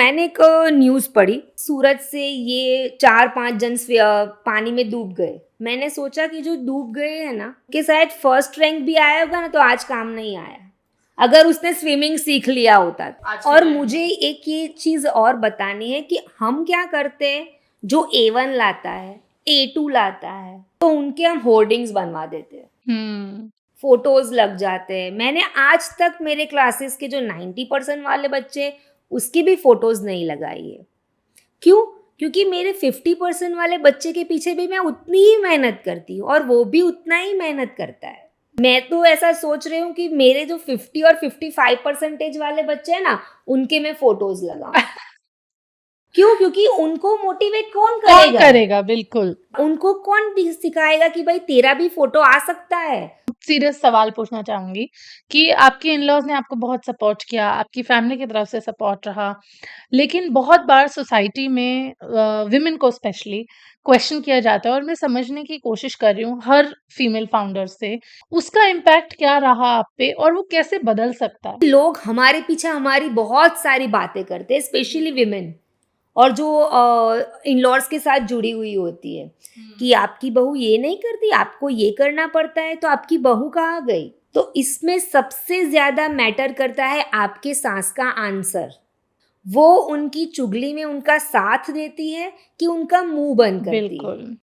मैंने एक न्यूज़ पढ़ी, सूरत से ये 4-5 जन पानी में डूब गए। मैंने सोचा कि जो डूब गए हैं ना, कि शायद फर्स्ट रैंक भी आया होगा ना तो आज काम नहीं आया, अगर उसने स्विमिंग सीख लिया होता। और मुझे एक ये चीज़ और बतानी है कि हम क्या करते हैं, जो A1 लाता है, A2 लाता है, तो उनके हम होर्डिंग्स बनवा देते हैं, फोटोज लग जाते हैं। मैंने आज तक मेरे क्लासेस के जो 90% वाले बच्चे, उसकी भी फोटोज नहीं लगाई है। क्यों? क्योंकि मेरे 50% वाले बच्चे के पीछे भी मैं उतनी ही मेहनत करती हूँ और वो भी उतना ही मेहनत करता है। मैं तो ऐसा सोच रही हूँ कि मेरे जो 50 और 55% वाले बच्चे हैं ना, उनके मैं फोटोज लगाऊं। क्यों? क्योंकि उनको मोटिवेट कौन करेगा? बिल्कुल। उनको कौन सिखाएगा कि भाई तेरा भी फोटो आ सकता है? सीरियस सवाल पूछना चाहूंगी कि आपके इन-लॉज ने आपको बहुत सपोर्ट किया, आपकी फैमिली की तरफ से सपोर्ट रहा, लेकिन बहुत बार सोसाइटी में विमेन को स्पेशली क्वेश्चन किया जाता है और मैं समझने की कोशिश कर रही हूँ हर फीमेल फाउंडर से, उसका इम्पैक्ट क्या रहा आप पे और वो कैसे बदल सकता है? लोग हमारे पीछे हमारी बहुत सारी बातें करते हैं, स्पेशली विमेन, और जो इन-लॉज के साथ जुड़ी हुई होती है कि आपकी बहू ये नहीं करती, आपको ये करना पड़ता है, तो आपकी बहू कहाँ गई? तो इसमें सबसे ज़्यादा मैटर करता है आपके सास का आंसर। वो उनकी चुगली में उनका साथ देती है कि उनका मुंह बंद करती है। बिल्कुल।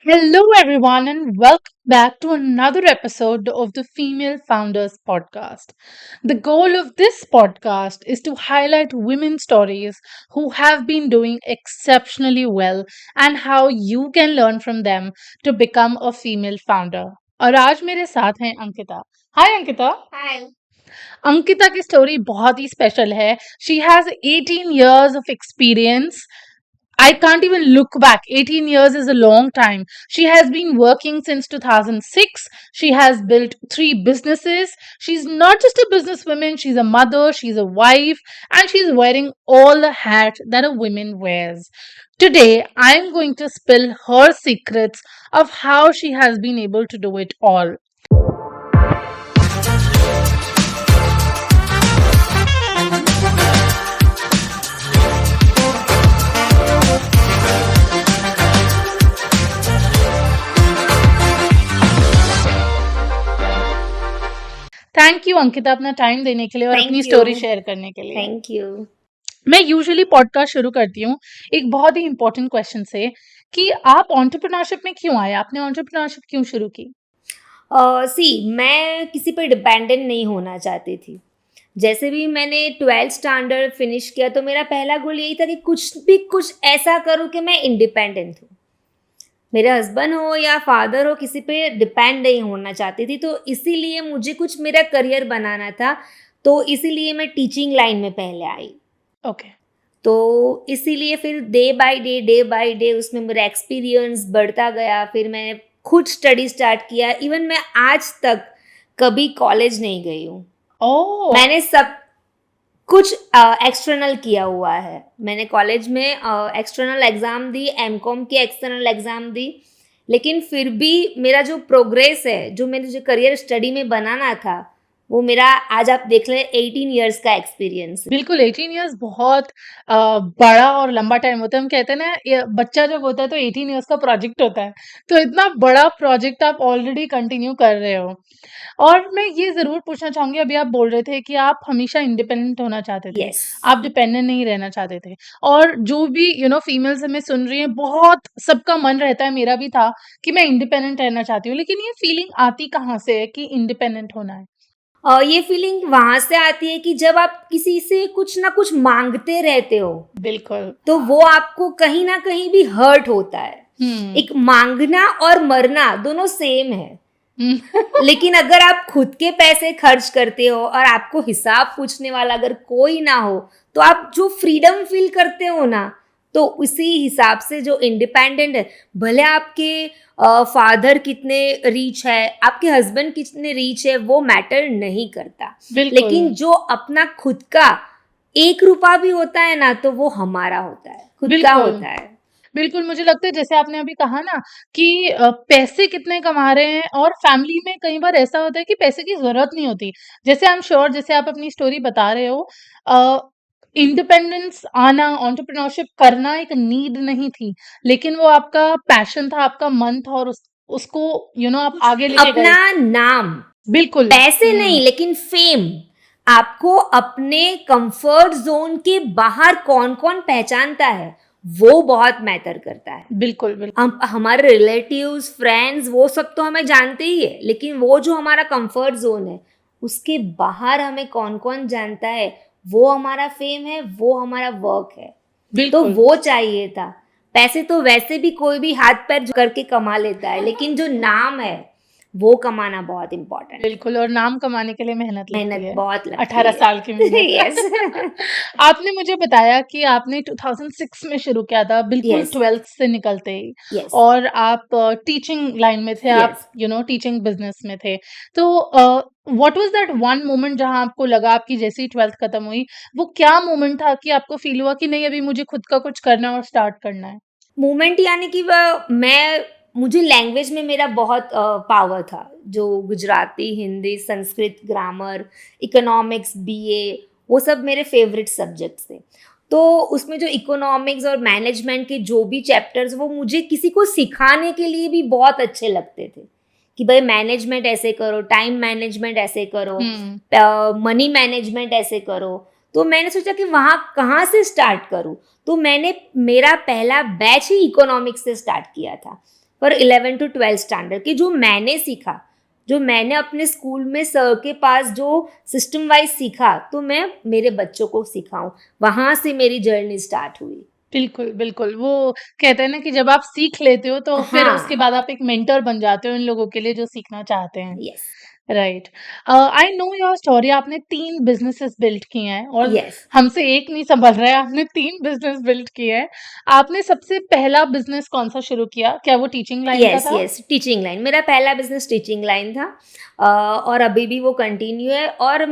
Hello, everyone, and welcome back to another episode of the Female Founders Podcast. The goal of this podcast is to highlight women's stories who have been doing exceptionally well and how you can learn from them to become a female founder. और आज मेरे साथ हैं Ankita. Hi Ankita. Hi. Ankita की story बहुत ही special है. She has 18 years of experience. I can't even look back. 18 years is a long time. She has been working since 2006. She has built 3 businesses. She's not just a businesswoman, she's a mother, she's a wife, and she's wearing all the hats that a woman wears. Today, I'm going to spill her secrets of how she has been able to do it all. Thank you Ankita अपना time देने के लिए और Thank अपनी you. Story share करने के लिए. Thank you. मैं यूजुअली पॉडकास्ट शुरू करती हूँ एक बहुत ही इंपॉर्टेंट क्वेश्चन से कि आप एंटरप्रेन्योरशिप में क्यों आए, आपने एंटरप्रेन्योरशिप क्यों शुरू की? मैं किसी पर डिपेंडेंट नहीं होना चाहती थी। जैसे भी मैंने 12th स्टैंडर्ड फिनिश किया तो मेरा पहला गोल यही था कि कुछ ऐसा करूँ कि मैं इंडिपेंडेंट हूँ। मेरे हस्बैंड हो या फादर हो, किसी पे डिपेंड नहीं होना चाहती थी। तो इसीलिए मुझे कुछ मेरा करियर बनाना था, तो इसीलिए मैं टीचिंग लाइन में पहले आई। ओके. तो इसीलिए फिर डे बाय डे उसमें मेरा एक्सपीरियंस बढ़ता गया। फिर मैंने खुद स्टडी स्टार्ट किया। इवन मैं आज तक कभी कॉलेज नहीं गई हूँ। ओह. मैंने सब कुछ एक्सटर्नल किया हुआ है। मैंने कॉलेज में एक्सटर्नल एग्ज़ाम दी, एमकॉम की एक्सटर्नल एग्ज़ाम दी, लेकिन फिर भी मेरा जो प्रोग्रेस है, जो मेरे जो करियर स्टडी में बनाना था, वो मेरा आज आप देख लें 18 इयर्स का एक्सपीरियंस है। बिल्कुल 18 इयर्स बहुत बड़ा और लंबा टाइम होता है. हम कहते हैं ना बच्चा जब होता है तो 18 इयर्स का प्रोजेक्ट होता है, तो इतना बड़ा प्रोजेक्ट आप ऑलरेडी कंटिन्यू कर रहे हो. और मैं ये ज़रूर पूछना चाहूँगी, अभी आप बोल रहे थे कि आप हमेशा इंडिपेंडेंट होना चाहते थे. यस। आप डिपेंडेंट नहीं रहना चाहते थे. और जो भी फीमेल्स हमें सुन रही हैं, बहुत सबका मन रहता है, मेरा भी था कि मैं इंडिपेंडेंट रहना चाहती हूँ. लेकिन ये फीलिंग आती कहाँ से है कि इंडिपेंडेंट होना है? ये फीलिंग वहाँ से आती है कि जब आप किसी से कुछ ना कुछ मांगते रहते हो, बिल्कुल. तो वो आपको कहीं ना कहीं भी हर्ट होता है। एक मांगना और मरना दोनों सेम है। लेकिन अगर आप खुद के पैसे खर्च करते हो और आपको हिसाब पूछने वाला अगर कोई ना हो, तो आप जो फ्रीडम फील करते हो ना, तो उसी हिसाब से जो इंडिपेंडेंट है, भले आपके फादर कितने रीच है, आपके हस्बैंड कितने रीच है, वो मैटर नहीं करता। लेकिन जो अपना खुद का 1 रुपया भी होता है ना, तो वो हमारा होता है, खुद का होता है। बिल्कुल, मुझे लगता है जैसे आपने अभी कहा ना कि पैसे कितने कमा रहे हैं और फैमिली में कई बार ऐसा होता है कि पैसे की ज़रूरत नहीं होती। जैसे आई एम श्योर जैसे आप अपनी स्टोरी बता रहे हो अ, इंडिपेंडेंस आना, एंटरप्रेन्योरशिप करना एक नीड नहीं थी, लेकिन वो आपका पैशन था, आपका मन था और उसको आप आगे लेके गए। अपना नाम, बिल्कुल। पैसे नहीं लेकिन फेम, आपको अपने कंफर्ट जोन के बाहर कौन कौन पहचानता है वो बहुत मैटर करता है। बिल्कुल, बिल्कुल। हम हमारे रिलेटिव्स फ्रेंड्स वो सब तो हमें जानते ही है, लेकिन वो जो हमारा कंफर्ट जोन है उसके बाहर हमें कौन कौन जानता है, वो हमारा फेम है, वो हमारा वर्क है। तो बिल्कुल। वो चाहिए था। पैसे तो वैसे भी कोई भी हाथ पैर करके कमा लेता है, लेकिन जो नाम है वो कमाना बहुत इम्पोर्टेंट है। बिल्कुल और नाम कमाने के लिए मेहनत लगती मेहनत है। बहुत लगती 18 है। साल की मेहनत। यस। आपने मुझे बताया कि आपने 2006 में शुरू किया था, बिल्कुल यस 12th से निकलते ही यस और आप टीचिंग लाइन में थे, आप यस टीचिंग बिज़नेस में थे। तो what was that one moment जहाँ आपको लगा आपकी जैसे ही 12th खत्म हुई, वो क्या मोमेंट था कि आपको फ़ील हुआ कि नहीं अभी मुझे खुद का कुछ करना है और स्टार्ट करना है? मूवमेंट यानी कि मुझे लैंग्वेज में मेरा बहुत पावर था, जो Gujarati, Hindi, Sanskrit, grammar, economics, BA, वो सब मेरे फेवरेट सब्जेक्ट्स थे। तो उसमें जो इकोनॉमिक्स और मैनेजमेंट के जो भी चैप्टर्स वो मुझे किसी को सिखाने के लिए भी बहुत अच्छे लगते थे, कि भाई मैनेजमेंट ऐसे करो, टाइम मैनेजमेंट ऐसे करो, मनी मैनेजमेंट ऐसे करो। तो मैंने सोचा कि वहाँ कहाँ से स्टार्ट करूँ, तो मैंने मेरा पहला बैच ही इकोनॉमिक्स से स्टार्ट किया था फॉर 11 to 12 स्टैंडर्ड, कि जो मैंने सीखा, जो मैंने अपने स्कूल में सर के पास जो सिस्टम वाइज सीखा, तो मैं मेरे बच्चों को सिखाऊं। वहाँ से मेरी जर्नी स्टार्ट हुई। बिल्कुल, बिल्कुल। वो कहते हैं ना कि जब आप सीख लेते हो तो फिर उसके हाँ। बाद आप एक मेंटर बन जाते हो इन लोगों के लिए जो सीखना चाहते हैं। Yes right. I know your story आपने 3 बिज़नेसेस बिल्ड किए हैं और यस हमसे एक नहीं संभल रहा है, आपने 3 बिज़नेस बिल्ड किए हैं। आपने सबसे पहला बिज़नेस कौन-सा शुरू किया? क्या वो टीचिंग लाइन का यस था? यस टीचिंग लाइन, मेरा पहला बिजनेस टीचिंग लाइन था। और अभी भी वो कंटिन्यू है। और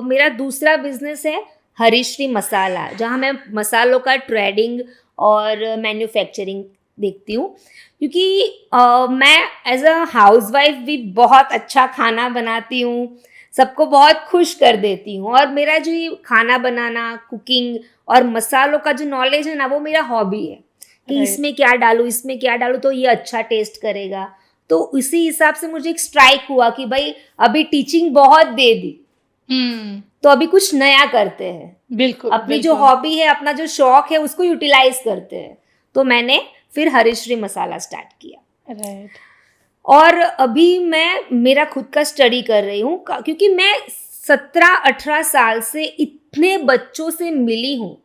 मेरा दूसरा बिजनेस है हरीश्री मसाला, जहाँ मैं मसालों का ट्रेडिंग और मैन्युफैक्चरिंग देखती हूँ, क्योंकि मैं एज अ हाउसवाइफ भी बहुत अच्छा खाना बनाती हूँ, सबको बहुत खुश कर देती हूँ। और मेरा जो ये खाना बनाना, कुकिंग और मसालों का जो नॉलेज है ना, वो मेरा हॉबी है, कि राइट। इसमें क्या डालूँ, इसमें क्या डालूँ तो ये अच्छा टेस्ट करेगा। तो इसी हिसाब से मुझे एक स्ट्राइक हुआ कि भाई अभी टीचिंग बहुत दे दी, हुँ। तो अभी कुछ नया करते हैं, बिल्कुल, अपनी जो बिल्कुल। हॉबी है, अपना जो शौक है उसको यूटिलाइज करते हैं। तो मैंने फिर हरीश्री मसाला स्टार्ट किया। राइट। और अभी मैं मेरा खुद का स्टडी कर रही हूँ, क्योंकि मैं 17-18 साल से इतने बच्चों से मिली हूँ,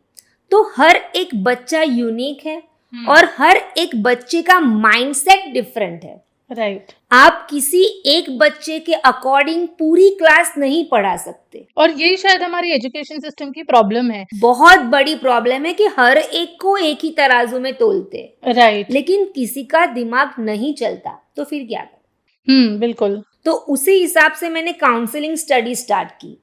तो हर एक बच्चा यूनिक है और हर एक बच्चे का माइंडसेट डिफरेंट है। राइट। आप किसी एक बच्चे के अकॉर्डिंग पूरी क्लास नहीं पढ़ा सकते। और यही शायद हमारी एजुकेशन सिस्टम की प्रॉब्लम है। बहुत बड़ी प्रॉब्लम है कि हर एक को एक ही तराजू में तोलते, राइट। लेकिन किसी का दिमाग नहीं चलता, तो फिर क्या करें। बिल्कुल। तो उसी हिसाब से मैंने काउंसलिंग स्टडी स्टार्ट की,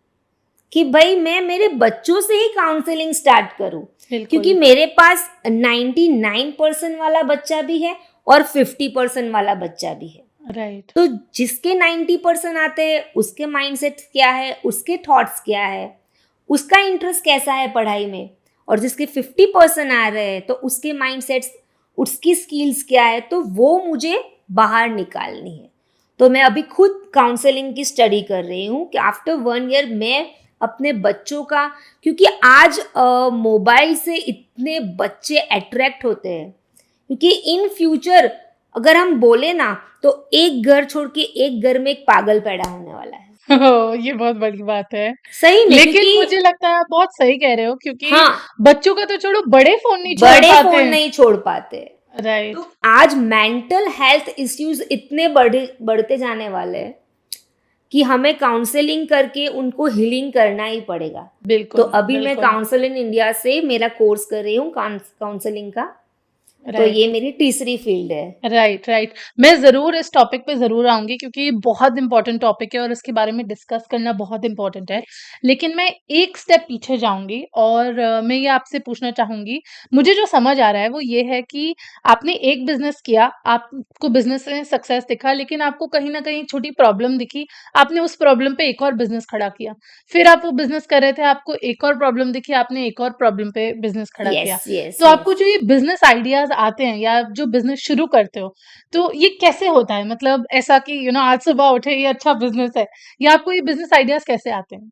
कि भाई मैं मेरे बच्चों से ही काउंसलिंग स्टार्ट करूं, बिल्कुल। क्योंकि मेरे पास 99% वाला बच्चा भी है और 50% वाला बच्चा भी है। राइट। तो जिसके 90% आते हैं उसके माइंडसेट क्या है, उसके थॉट्स क्या है, उसका इंटरेस्ट कैसा है पढ़ाई में, और जिसके 50% आ रहे हैं तो उसके माइंडसेट्स, उसकी स्किल्स क्या है, तो वो मुझे बाहर निकालनी है। तो मैं अभी खुद काउंसलिंग की स्टडी कर रही हूँ कि आफ्टर 1 ईयर मैं अपने बच्चों का, क्योंकि आज मोबाइल से इतने बच्चे अट्रैक्ट होते हैं, क्योंकि इन फ्यूचर अगर हम बोले ना, तो एक घर छोड़ के एक घर में एक पागल पैदा होने वाला है। ये बहुत बड़ी बात है। सही में, लेकिन क्योंकि मुझे लगता है आप बहुत सही कह रहे हो क्योंकि हाँ, बच्चों का तो छोड़ो बड़े फ़ोन नहीं छोड़ बड़े पाते फोन हैं। नहीं छोड़ पाते। राइट। तो आज मेंटल हेल्थ इश्यूज इतने बढ़ते जाने वाले हैं कि हमें काउंसलिंग करके उनको हीलिंग करना ही पड़ेगा। तो बिल्कुल, अभी मैं बिल्कुल। काउंसल इन इंडिया से मेरा कोर्स कर रही हूँ काउंसलिंग का। तो राइट। ये मेरी तीसरी फील्ड है। Right, right. मैं ज़रूर इस टॉपिक पे ज़रूर आऊँगी क्योंकि ये बहुत इम्पोर्टेंट टॉपिक है और इसके बारे में डिस्कस करना बहुत इम्पोर्टेंट है। लेकिन मैं एक स्टेप पीछे जाऊँगी और मैं ये आपसे पूछना चाहूँगी, मुझे जो समझ आ रहा है वो ये है कि आपने एक बिज़नेस किया, आपको बिज़नेस में सक्सेस दिखा लेकिन आपको कहीं न कहीं छोटी प्रॉब्लम दिखी, आपने उस प्रॉब्लम पे एक और बिज़नेस खड़ा किया। फिर आप वो बिज़नेस कर रहे थे, आपको एक और प्रॉब्लम दिखी, आपने एक और प्रॉब्लम पे बिज़नेस खड़ा यस, किया। यस, तो आपको यस। जो ये बिज़नेस आइडियाज़ आते हैं या जो बिज़नेस शुरू करते हो, तो ये कैसे होता है? मतलब ऐसा कि आज सुबह उठे ये अच्छा बिज़नेस है या आपको ये बिज़नेस आइडियाज़ कैसे आते हैं?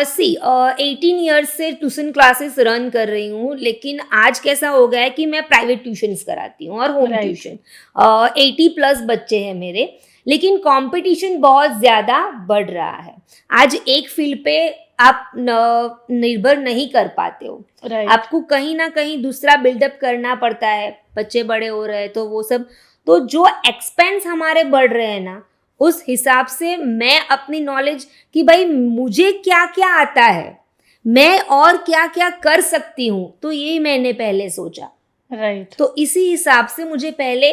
सी 18 ईयर्स से ट्यूशन क्लासेस रन कर रही हूँ, लेकिन आज कैसा हो गया है कि मैं प्राइवेट ट्यूशन्स कराती हूँ और होम राइट, ट्यूशन। 80 प्लस बच्चे हैं मेरे, लेकिन कंपटीशन बहुत ज़्यादा बढ़ रहा है। आज एक फील्ड पे आप निर्भर नहीं कर पाते हो। राइट, आपको कहीं ना कहीं दूसरा बिल्डअप करना पड़ता है, बच्चे बड़े हो रहे हैं तो वो सब। तो जो एक्सपेंस हमारे बढ़ रहे हैं ना, उस हिसाब से मैं अपनी नॉलेज कि भाई मुझे क्या क्या आता है, मैं और क्या क्या कर सकती हूँ, तो ये मैंने पहले सोचा। राइट, तो इसी हिसाब से मुझे पहले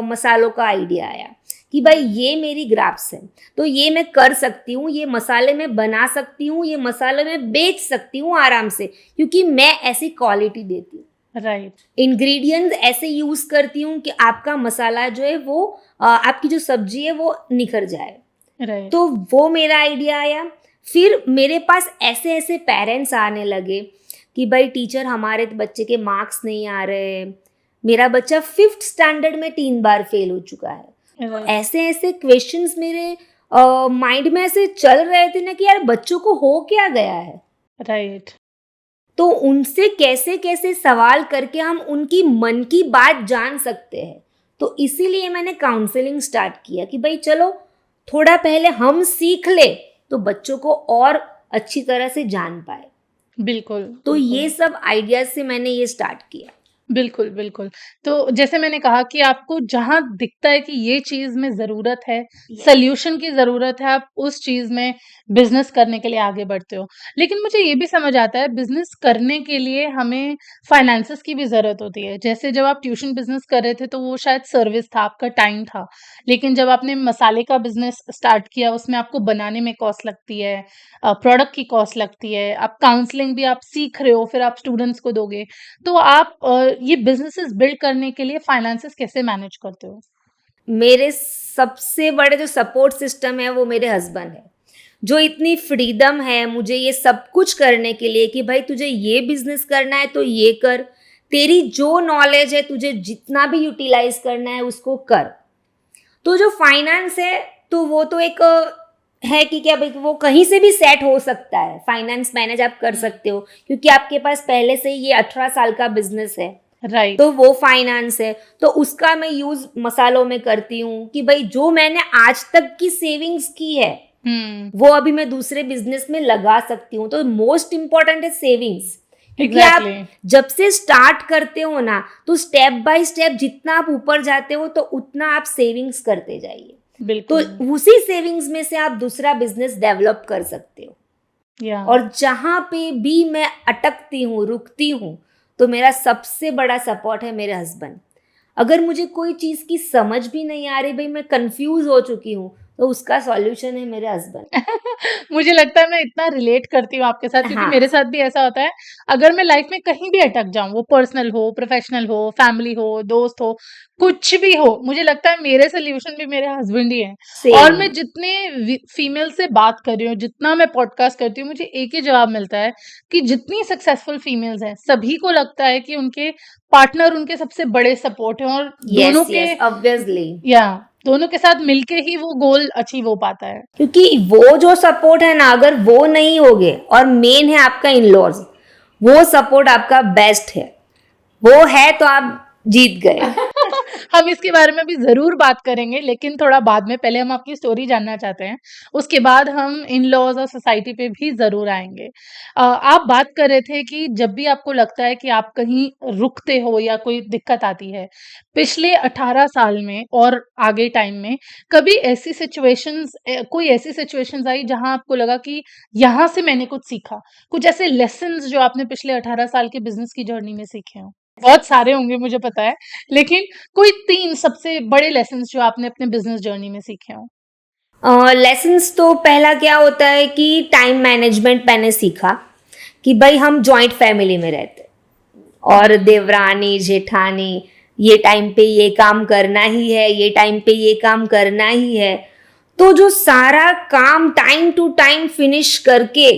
मसालों का आइडिया आया कि भाई ये मेरी ग्राफ्स है, तो ये मैं कर सकती हूँ, ये मसाले मैं बना सकती हूँ, ये मसाले मैं बेच सकती हूँ आराम से, क्योंकि मैं ऐसी क्वालिटी देती हूँ। राइट, इंग्रेडिएंट्स ऐसे यूज करती हूँ कि आपका मसाला जो है वो आपकी जो सब्जी है वो निखर जाए। राइट, तो वो मेरा आइडिया आया। फिर मेरे पास ऐसे ऐसे पेरेंट्स आने लगे कि भाई टीचर हमारे बच्चे के मार्क्स नहीं आ रहे, मेरा बच्चा 5th स्टैंडर्ड में 3 बार फेल हो चुका है। तो राइट, ऐसे ऐसे क्वेश्चंस मेरे माइंड में ऐसे चल रहे थे ना कि यार बच्चों को हो क्या गया है। राइट, तो उनसे कैसे कैसे सवाल करके हम उनकी मन की बात जान सकते हैं। तो इसीलिए मैंने काउंसलिंग स्टार्ट किया कि भाई चलो थोड़ा पहले हम सीख ले, तो बच्चों को और अच्छी तरह से जान पाए। बिल्कुल, तो बिल्कुल। ये सब आइडियाज से मैंने ये स्टार्ट किया। बिल्कुल, बिल्कुल। तो जैसे मैंने कहा कि आपको जहाँ दिखता है कि ये चीज़ में ज़रूरत है, यस। सॉल्यूशन की ज़रूरत है, आप उस चीज़ में बिज़नेस करने के लिए आगे बढ़ते हो। लेकिन मुझे ये भी समझ आता है बिज़नेस करने के लिए हमें फाइनेंसेस की भी ज़रूरत होती है। जैसे जब आप ट्यूशन बिज़नेस कर रहे थे तो वो शायद सर्विस था, आपका टाइम था। लेकिन जब आपने मसाले का बिज़नेस स्टार्ट किया उसमें आपको बनाने में कॉस्ट लगती है, प्रोडक्ट की कॉस्ट लगती है, आप काउंसलिंग भी आप सीख रहे हो, फिर आप स्टूडेंट्स को दोगे। तो आप ये बिज़नेसेस बिल्ड करने के लिए फाइनेंसेस कैसे मैनेज करते हो? मेरे सबसे बड़े जो सपोर्ट सिस्टम है वो मेरे हस्बैंड है, जो इतनी फ्रीडम है मुझे ये सब कुछ करने के लिए कि भाई तुझे ये बिजनेस करना है तो ये कर, तेरी जो नॉलेज है तुझे जितना भी यूटिलाइज करना है उसको कर। तो जो फाइनेंस है, तो वो तो एक है कि क्या भाई वो कहीं से भी सेट हो सकता है, फाइनेंस मैनेज आप कर सकते हो क्योंकि आपके पास पहले से ही ये 18 साल का बिजनेस है। राइट, तो वो फाइनेंस है, तो उसका मैं यूज मसालों में करती हूँ कि भाई जो मैंने आज तक की सेविंग्स की है हुँ, वो अभी मैं दूसरे बिजनेस में लगा सकती हूँ। तो मोस्ट इंपॉर्टेंट है सेविंग्स, क्योंकि आप एग्ज़ैक्टली, जब से स्टार्ट करते हो ना, तो स्टेप बाय स्टेप जितना आप ऊपर जाते हो तो उतना आप सेविंग्स करते जाइए। तो बिल्कुल, उसी सेविंग्स में से आप दूसरा बिजनेस डेवलप कर सकते हो। या और जहाँ पे भी मैं अटकती हूँ, रुकती हूँ, तो मेरा सबसे बड़ा सपोर्ट है मेरे हस्बैंड। अगर मुझे कोई चीज़ की समझ भी नहीं आ रही, भाई मैं कंफ्यूज हो चुकी हूँ, तो उसका सॉल्यूशन है मेरे हस्बैंड। मुझे लगता है मैं इतना रिलेट करती हूँ आपके साथ क्योंकि मेरे हाँ, साथ भी ऐसा होता है। अगर मैं लाइफ में कहीं भी अटक जाऊँ, वो पर्सनल हो, प्रोफेशनल हो, फैमिली हो, दोस्त हो, कुछ भी हो, मुझे लगता है मेरे सॉल्यूशन भी मेरे हस्बैंड ही हैं। और सेम। मैं जितने फीमेल से बात कर रही हूँ, जितना मैं पॉडकास्ट करती हूँ, मुझे एक ही जवाब मिलता है कि जितनी सक्सेसफुल फीमेल्स हैं, सभी को लगता है कि उनके पार्टनर उनके सबसे बड़े सपोर्ट हैं और यस, दोनों के यस, ऑब्वियसली। या दोनों के साथ मिलके ही वो गोल अचीव हो पाता है। क्योंकि वो जो सपोर्ट है ना, अगर वो नहीं होगे, और मेन है आपका इन लॉज, वो सपोर्ट आपका बेस्ट है। वो है तो आप जीत गए। हम इसके बारे में भी ज़रूर बात करेंगे, लेकिन थोड़ा बाद में, पहले हम आपकी स्टोरी जानना चाहते हैं। उसके बाद हम इन-लॉज़ और सोसाइटी पे भी ज़रूर आएँगे। आप बात कर रहे थे कि जब भी आपको लगता है कि आप कहीं रुकते हो या कोई दिक्कत आती है, पिछले 18 साल में और आगे टाइम में कभी ऐसी सिचुएशंस कोई ऐसी सिचुएशंस आई जहाँ आपको लगा कि यहाँ से मैंने कुछ सीखा? कुछ ऐसे लेसन्स जो आपने पिछले 18 साल के बिज़नेस की जर्नी में सीखे हों? बहुत सारे होंगे मुझे पता है, लेकिन कोई 3 सबसे बड़े लेसन्स जो आपने अपने बिज़नेस जर्नी में सीखे हों? लेसन्स तो पहला क्या होता है कि टाइम मैनेजमेंट मैंने सीखा कि भाई हम जॉइंट फैमिली में रहते हैं और देवरानी जेठानी ये टाइम पे ये काम करना ही है, ये टाइम पे ये काम करना ही है। तो जो सारा काम टाइम टू टाइम फिनिश करके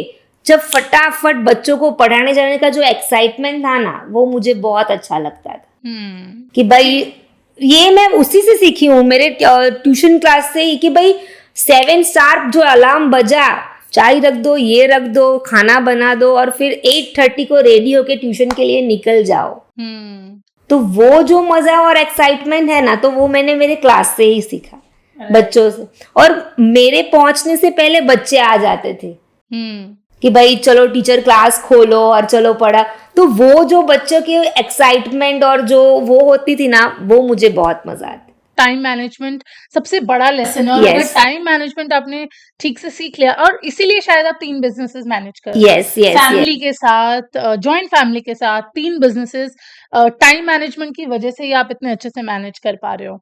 जब फटाफट बच्चों को पढ़ाने जाने का जो एक्साइटमेंट था ना, वो मुझे बहुत अच्छा लगता था कि भाई ये मैं उसी से सीखी हूँ, मेरे ट्यूशन क्लास से ही, कि भाई 7 शार्प जो अलार्म बजा, चाय रख दो, ये रख दो, खाना बना दो और फिर 8:30 को रेडी होके ट्यूशन के लिए निकल जाओ। तो वो जो मजा और एक्साइटमेंट है ना, तो वो मैंने मेरे क्लास से ही सीखा, बच्चों से। और मेरे पहुंचने से पहले बच्चे आ जाते थे कि भाई चलो टीचर क्लास खोलो और चलो पढ़ा। तो वो जो बच्चों की एक्साइटमेंट और जो वो होती थी ना, वो मुझे बहुत मजा आती। टाइम मैनेजमेंट सबसे बड़ा लेसन है, और अगर Yes. टाइम मैनेजमेंट आपने ठीक से सीख लिया, और इसीलिए शायद आप 3 बिजनेसेस मैनेज कर रहे हो, Yes, yes, yes. फैमिली के साथ, जॉइंट फैमिली के साथ 3 बिजनेसेस, टाइम मैनेजमेंट की वजह से ही आप इतने अच्छे से मैनेज कर पा रहे हो।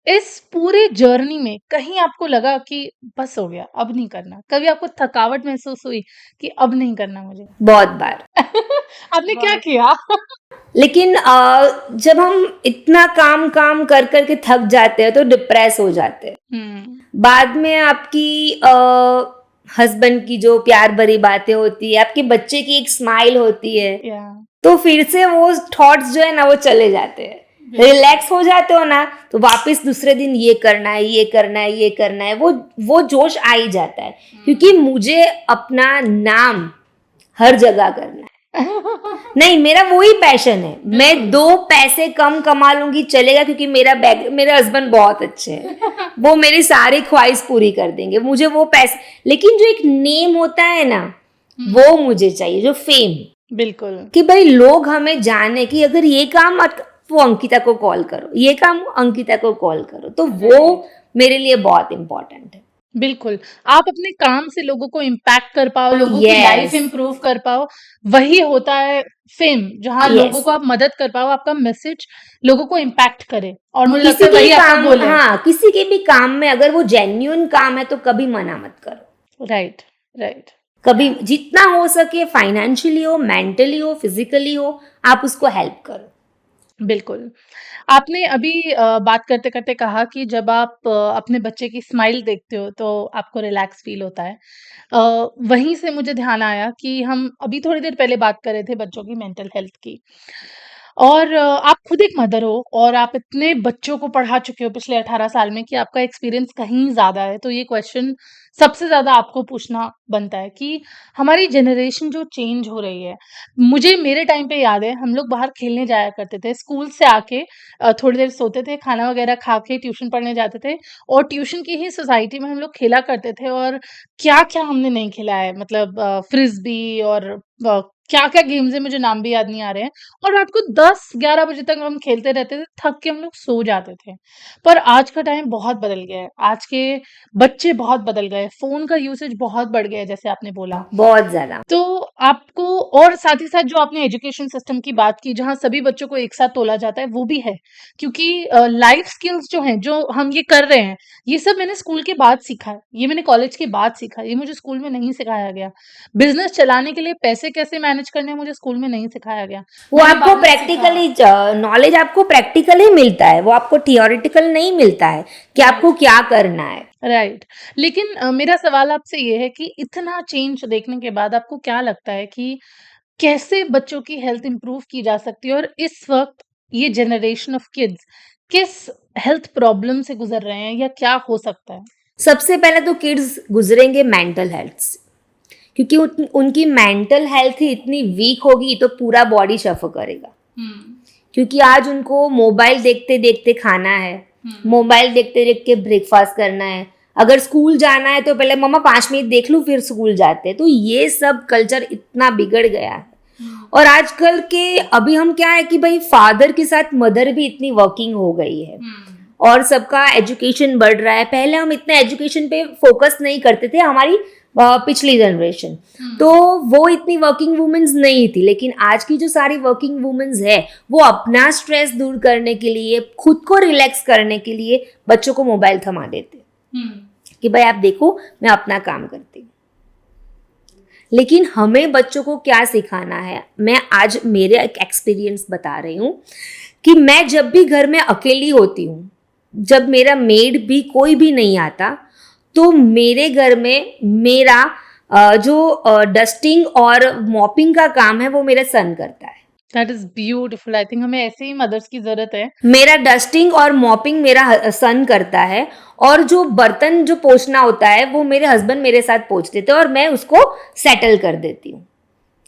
इस पूरे जर्नी में कहीं आपको लगा कि बस हो गया, अब नहीं करना? कभी आपको थकावट महसूस हुई कि अब नहीं करना मुझे? बहुत बार। आपने क्या किया? लेकिन जब हम इतना काम काम कर करके थक जाते हैं तो डिप्रेस हो जाते हैं। बाद में आपकी हस्बैंड की जो प्यार भरी बातें होती है, आपके बच्चे की एक स्माइल होती है, तो फिर से वो थॉट्स जो है ना वो चले जाते हैं। रिलैक्स हो जाते हो ना, तो वापस दूसरे दिन ये करना है, ये करना है, ये करना है, वो जोश आ ही जाता है। क्योंकि मुझे अपना नाम हर जगह करना है। नहीं, मेरा वही पैशन है। मैं 2 पैसे कम कमा लूंगी चलेगा, क्योंकि मेरे हस्बैंड बहुत अच्छे हैं, वो मेरी सारी ख्वाहिश पूरी कर देंगे। मुझे वो पैसे, लेकिन जो एक नेम होता है ना, वो मुझे चाहिए, जो फेम। बिल्कुल, कि भाई लोग हमें जाने कि अगर ये काम वो अंकिता को कॉल करो, ये काम अंकिता को कॉल करो, तो वो मेरे लिए बहुत इंपॉर्टेंट है। बिल्कुल। आप अपने काम से लोगों को इम्पैक्ट कर पाओ, लोगों की लाइफ यस, इम्प्रूव कर पाओ, वही होता है फेम, जहाँ लोगों यस। को आप मदद कर पाओ, आपका मैसेज लोगों को इम्पैक्ट करे, और मुझे लगता किसी है के वही भी आपका काम, गोल है। हाँ, किसी के भी काम में अगर वो जेन्युइन काम है तो कभी मना मत करो। Right, right. कभी जितना हो सके, फाइनेंशियली हो, मेंटली हो, फिजिकली हो, आप उसको हेल्प करो। बिल्कुल। आपने अभी बात करते-करते कहा कि जब आप अपने बच्चे की स्माइल देखते हो तो आपको रिलैक्स फ़ील होता है। अ, वहीं से मुझे ध्यान आया कि हम अभी थोड़ी देर पहले बात कर रहे थे बच्चों की मेंटल हेल्थ की। और आप खुद एक मदर हो, और आप इतने बच्चों को पढ़ा चुके हो पिछले 18 साल में कि आपका एक्सपीरियंस कहीं ज़्यादा है। तो ये क्वेश्चन सबसे ज़्यादा आपको पूछना बनता है कि हमारी जनरेशन जो चेंज हो रही है, मुझे मेरे टाइम पे याद है हम लोग बाहर खेलने जाया करते थे, स्कूल से आके थोड़ी देर सोते थे, खाना वगैरह खा के ट्यूशन पढ़ने जाते थे, और ट्यूशन की ही सोसाइटी में हम लोग खेला करते थे। और क्या-क्या हमने नहीं खेला है, मतलब फ्रिस्बी और क्या-क्या गेम्स है मुझे नाम भी याद नहीं आ रहे हैं, और रात को 10-11 बजे तक हम खेलते रहते थे, थक के हम लोग सो जाते थे। पर आज का टाइम बहुत बदल गया है, आज के बच्चे बहुत बदल गए, फ़ोन का यूसेज बहुत बढ़ गया है जैसे आपने बोला। बहुत ज्यादा। तो आपको, और साथ ही साथ जो आपने एजुकेशन सिस्टम की बात की, जहाँ सभी बच्चों को एक साथ तोला जाता है, वो भी है। क्योंकि लाइफ स्किल्स जो हैं, जो हम ये कर रहे हैं, ये सब मैंने स्कूल के बाद सीखा है, ये मैंने कॉलेज के बाद सीखा है, ये मुझे स्कूल में नहीं सिखाया गया। बिज़नेस चलाने के लिए पैसे कैसे मैनेज करने हैं, मुझे स्कूल में नहीं सिखाया गया। वो मैंने आपको बाद में सीखा। प्रैक्टिकली नॉलेज आपको प्रैक्टिकली मिलता है, वो आपको थियोरिटिकल नहीं मिलता है कि आपको क्या करना है। राइट। लेकिन मेरा सवाल आपसे ये है कि इतना चेंज देखने के बाद आपको क्या लगता है कि कैसे बच्चों की हेल्थ इम्प्रूव की जा सकती है, और इस वक्त ये जनरेशन ऑफ किड्स किस हेल्थ प्रॉब्लम से गुजर रहे हैं, या क्या हो सकता है? सबसे पहले तो किड्स गुजरेंगे मेंटल हेल्थ से, क्योंकि उनकी मेंटल हेल्थ ही इतनी वीक होगी तो पूरा बॉडी सफर करेगा। क्योंकि आज उनको मोबाइल देखते देखते खाना है, मोबाइल देखते देखते ब्रेकफास्ट करना है, अगर स्कूल जाना है तो पहले मम्मा 5 मिनट देख लूँ फिर स्कूल जाते हैं। तो ये सब कल्चर इतना बिगड़ गया है। और आजकल के अभी हम क्या है कि भाई फादर के साथ मदर भी इतनी वर्किंग हो गई है, और सबका एजुकेशन बढ़ रहा है। पहले हम इतना एजुकेशन पे फोकस नहीं करते थे, हमारी पिछली जनरेशन, तो वो इतनी वर्किंग वुमेन्स नहीं थी। लेकिन आज की जो सारी वर्किंग वुमेन्स है वो अपना स्ट्रेस दूर करने के लिए, खुद को रिलैक्स करने के लिए बच्चों को मोबाइल थमा देते कि भाई आप देखो मैं अपना काम करती हूँ। लेकिन हमें बच्चों को क्या सिखाना है, मैं आज मेरे एक एक्सपीरियंस बता रही हूँ कि मैं जब भी घर में अकेली होती हूँ, जब मेरा मेड भी कोई भी नहीं आता, तो मेरे घर में मेरा जो डस्टिंग और मॉपिंग का काम है वो मेरा सन करता है। That is beautiful. I think हमें ऐसे ही मदर्स की जरूरत है। मेरा डस्टिंग और मॉपिंग मेरा सन करता है, और जो बर्तन जो पोंछना होता है वो मेरे हस्बैंड मेरे साथ पोंछ देते हैं और मैं उसको सेटल कर देती हूँ।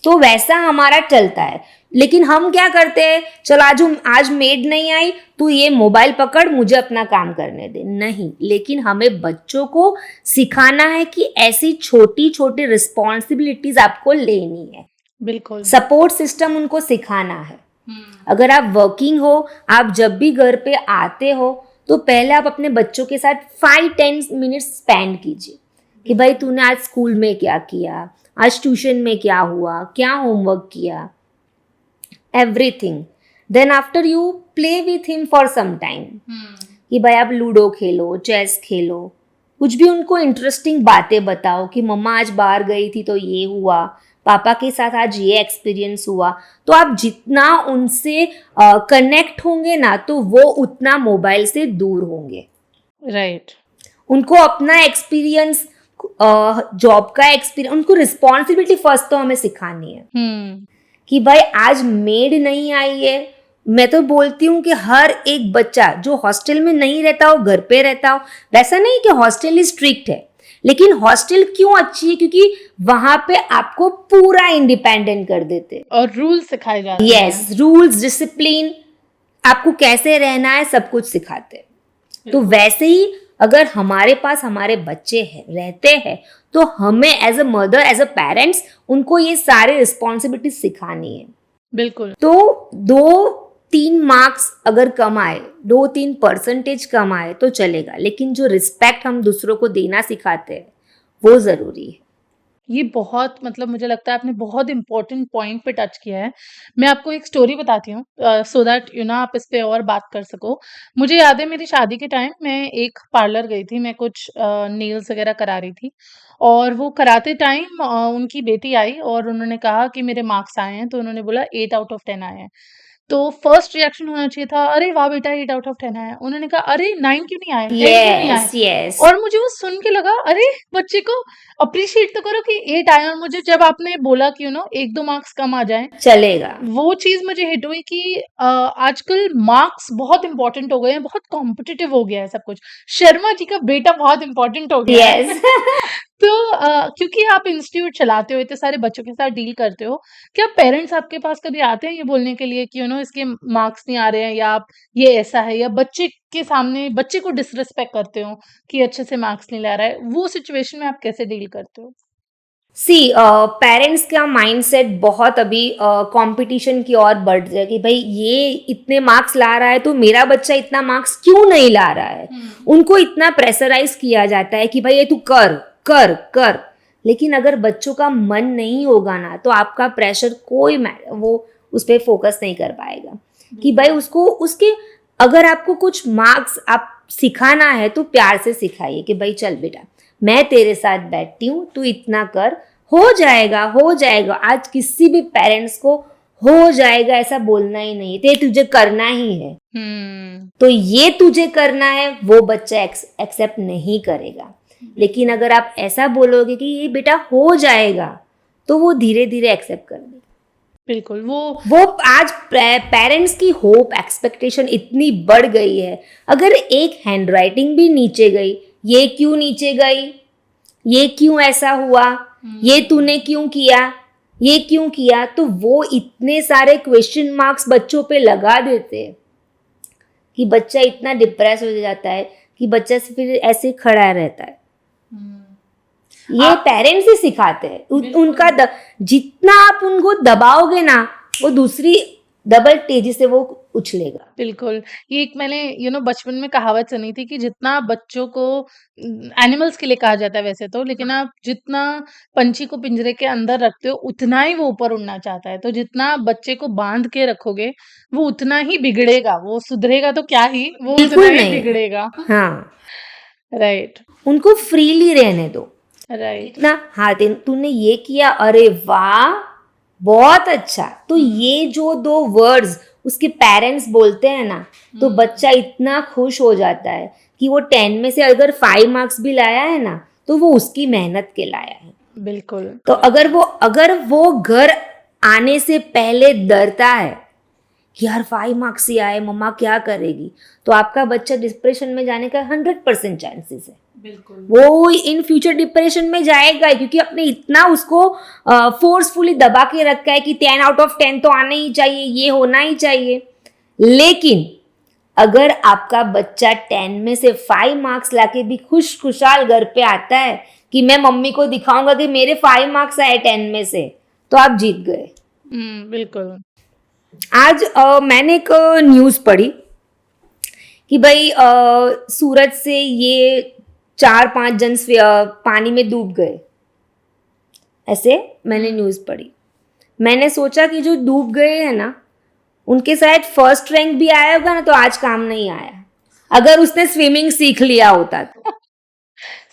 तो वैसा हमारा चलता है। लेकिन हम क्या करते हैं, चल आज मेड नहीं आई, तू ये मोबाइल पकड़, मुझे अपना काम करने दे। नहीं, लेकिन हमें बच्चों को सिखाना है कि ऐसी छोटी छोटी रिस्पॉन्सिबिलिटीज आपको लेनी है। बिल्कुल। सपोर्ट सिस्टम उनको सिखाना है। अगर आप वर्किंग हो, आप जब भी घर पे आते हो, तो पहले आप अपने बच्चों के साथ 5-10 मिनट्स स्पेंड कीजिए कि भाई तूने आज स्कूल में क्या किया, आज ट्यूशन में क्या हुआ, क्या होमवर्क किया, everything. Then after you play with him for some time कि भाई आप लूडो खेलो, चेस खेलो, कुछ भी उनको इंटरेस्टिंग बातें बताओ कि मम्मा आज बाहर गई थी तो ये हुआ, पापा के साथ आज ये एक्सपीरियंस हुआ। तो आप जितना उनसे कनेक्ट होंगे ना, तो वो उतना मोबाइल से दूर होंगे। राइट। उनको अपना एक्सपीरियंस, जॉब का एक्सपीरियंस, उनको रिस्पॉन्सिबिलिटी फर्स्ट तो हमें सिखानी है कि भाई आज मेड नहीं आई है। मैं तो बोलती हूँ कि हर एक बच्चा जो हॉस्टल में नहीं रहता हो, घर पे रहता हो, वैसा नहीं कि हॉस्टल स्ट्रिक्ट है, लेकिन हॉस्टल क्यों अच्छी है, क्योंकि वहां पे आपको पूरा इंडिपेंडेंट कर देते और रूल्स सिखाए जाते हैं। यस, रूल्स, डिसिप्लिन, आपको कैसे रहना है सब कुछ सिखाते हैं। तो वैसे ही अगर हमारे पास हमारे बच्चे हैं, रहते हैं, तो हमें as a mother, as a parents उनको ये सारे रिस्पॉन्सिबिलिटी सिखानी है। बिल्कुल। तो 2-3 मार्क्स अगर कम आए, 2-3% कम आए तो चलेगा, लेकिन जो रिस्पेक्ट हम दूसरों को देना सिखाते हैं वो जरूरी है। ये बहुत, मतलब मुझे लगता है आपने बहुत इंपॉर्टेंट पॉइंट पे टच किया है। मैं आपको एक स्टोरी बताती हूँ सो दैट आप इस पे और बात कर सको। मुझे याद है मेरी शादी के टाइम मैं एक पार्लर गई थी, मैं कुछ नेल्स वगैरह करा रही थी, और वो कराते टाइम उनकी बेटी आई और उन्होंने कहा कि मेरे मार्क्स आए हैं, तो उन्होंने बोला 8 आउट ऑफ 10 आए हैं। तो फर्स्ट रिएक्शन होना चाहिए था, अरे वाह बेटा 8 आउट ऑफ 10 आया। उन्होंने कहा अरे 9 क्यों नहीं आए, 10 क्यों नहीं आए। यस, और मुझे वो सुन के लगा, अरे बच्चे को अप्रिशिएट तो करो कि 8 आए। और मुझे जब आपने बोला कि 1-2 मार्क्स कम आ जाएं, चलेगा। वो चीज मुझे हिट हुई कि आजकल मार्क्स बहुत इंपॉर्टेंट हो गए हैं, बहुत कॉम्पिटिटिव हो गया है सब कुछ। शर्मा जी का बेटा बहुत इंपॉर्टेंट हो गया है। यस तो क्योंकि आप इंस्टीट्यूट चलाते हो, इतने सारे बच्चों के साथ डील करते हो, क्या पेरेंट्स आपके पास कभी आते हैं ये बोलने के लिए कि इसके मार्क्स नहीं आ रहे हैं, या आप ये ऐसा है, या बच्चे के सामने बच्चे को डिसरिस्पेक्ट करते हो कि अच्छे से मार्क्स नहीं ला रहा है, वो सिचुएशन में आप कैसे डील करते हो? सी पेरेंट्स का माइंडसेट बहुत अभी कंपटीशन की ओर बढ़ गया कि भाई ये इतने मार्क्स ला रहा है तो मेरा बच्चा इतना मार्क्स क्यों नहीं ला रहा है। उनको इतना प्रेशराइज किया जाता है कि भाई ये तू कर कर कर। लेकिन अगर बच्चों का मन नहीं होगा ना, तो आपका प्रेशर वो उस पर फोकस नहीं कर पाएगा कि भाई उसको उसके, अगर आपको कुछ मार्क्स आप सिखाना है तो प्यार से सिखाइए कि भाई चल बेटा मैं तेरे साथ बैठती हूँ, तू इतना कर, हो जाएगा हो जाएगा। आज किसी भी पेरेंट्स को हो जाएगा ऐसा बोलना ही नहीं, ते तुझे करना ही है। तो ये तुझे करना है वो बच्चा एक्सेप्ट नहीं करेगा। लेकिन अगर आप ऐसा बोलोगे कि ये बेटा हो जाएगा, तो वो धीरे धीरे एक्सेप्ट कर देगा। बिल्कुल। वो आज पेरेंट्स की होप, एक्सपेक्टेशन इतनी बढ़ गई है, अगर एक हैंडराइटिंग भी नीचे गई, ये क्यों नीचे गई, ये क्यों ऐसा हुआ, ये तूने क्यों किया, ये क्यों किया, तो वो इतने सारे क्वेश्चन मार्क्स बच्चों पे लगा देते हैं कि बच्चा इतना डिप्रेस हो जाता है कि बच्चा फिर ऐसे खड़ा रहता है। ये पेरेंट्स ही सिखाते हैं। उनका जितना आप उनको दबाओगे ना, वो दूसरी डबल तेजी से वो उछलेगा। बिल्कुल। ये एक मैंने बचपन में कहावत सुनी थी कि जितना बच्चों को एनिमल्स के लिए कहा जाता है वैसे तो, लेकिन आप जितना पंछी को पिंजरे के अंदर रखते हो, उतना ही वो ऊपर उड़ना चाहता है। तो जितना आप बच्चे को बाँध के रखोगे, वो उतना ही बिगड़ेगा। वो सुधरेगा तो क्या ही, वो उतना बिल्कुल ही नहीं। बिगड़ेगा। हाँ, राइट, उनको फ्रीली रहने दो। राइट। इतना हाँ तूने ये किया, अरे वाह, बहुत अच्छा। तो ये जो 2 वर्ड्स उसके पेरेंट्स बोलते हैं ना, तो बच्चा इतना खुश हो जाता है कि वो 10 में से अगर 5 मार्क्स भी लाया है ना, तो वो उसकी मेहनत के लाया है। बिल्कुल। तो अगर वो घर आने से पहले डरता है कि यार 5 मार्क्स ही आए, मम्मा क्या करेगी, तो आपका बच्चा डिप्रेशन में जाने का 100% चांसेस है। बिल्कुल। वो इन फ्यूचर डिप्रेशन में जाएगा ही, क्योंकि आपने इतना उसको फोर्सफुली दबा के रखा है कि 10 आउट ऑफ 10 तो आना ही चाहिए, ये होना ही चाहिए। लेकिन अगर आपका बच्चा 10 में से 5 मार्क्स लाके भी खुश खुशहाल घर पे आता है कि मैं मम्मी को दिखाऊंगा कि मेरे 5 मार्क्स आए 10 में से, तो आप जीत गए। बिल्कुल। आज मैंने एक न्यूज़ पढ़ी कि भाई सूरत से ये 4-5 जन पानी में डूब गए, ऐसे मैंने न्यूज़ पढ़ी। मैंने सोचा कि जो डूब गए हैं ना, उनके शायद फर्स्ट रैंक भी आया होगा ना, तो आज काम नहीं आया, अगर उसने स्विमिंग सीख लिया होता तो।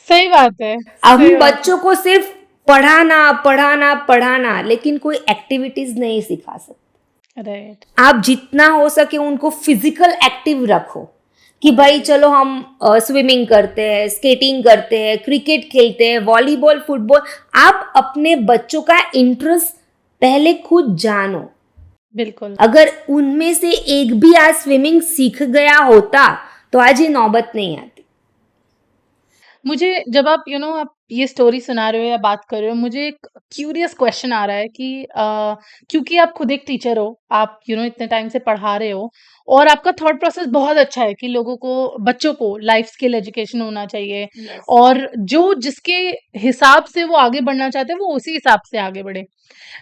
सही बात है। अब सही हम बात है। बच्चों को सिर्फ पढ़ाना पढ़ाना पढ़ाना, लेकिन कोई एक्टिविटीज नहीं सिखा सकते। राइट। आप जितना हो सके उनको फिजिकल एक्टिव रखो कि भाई चलो हम स्विमिंग करते हैं, स्केटिंग करते हैं, क्रिकेट खेलते हैं, वॉलीबॉल, फुटबॉल। आप अपने बच्चों का इंटरेस्ट पहले खुद जानो। बिल्कुल। अगर उनमें से एक भी आज स्विमिंग सीख गया होता तो आज ये नौबत नहीं आती। मुझे जब आप ये स्टोरी सुना रहे हो या बात कर रहे हो, मुझे एक क्यूरियस क्वेश्चन आ रहा है कि क्योंकि आप खुद एक टीचर हो, आप इतने टाइम से पढ़ा रहे हो और आपका थॉट प्रोसेस बहुत अच्छा है कि लोगों को, बच्चों को लाइफ स्किल एजुकेशन होना चाहिए। और जो जिसके हिसाब से वो आगे बढ़ना चाहते हैं, वो उसी हिसाब से आगे बढ़े।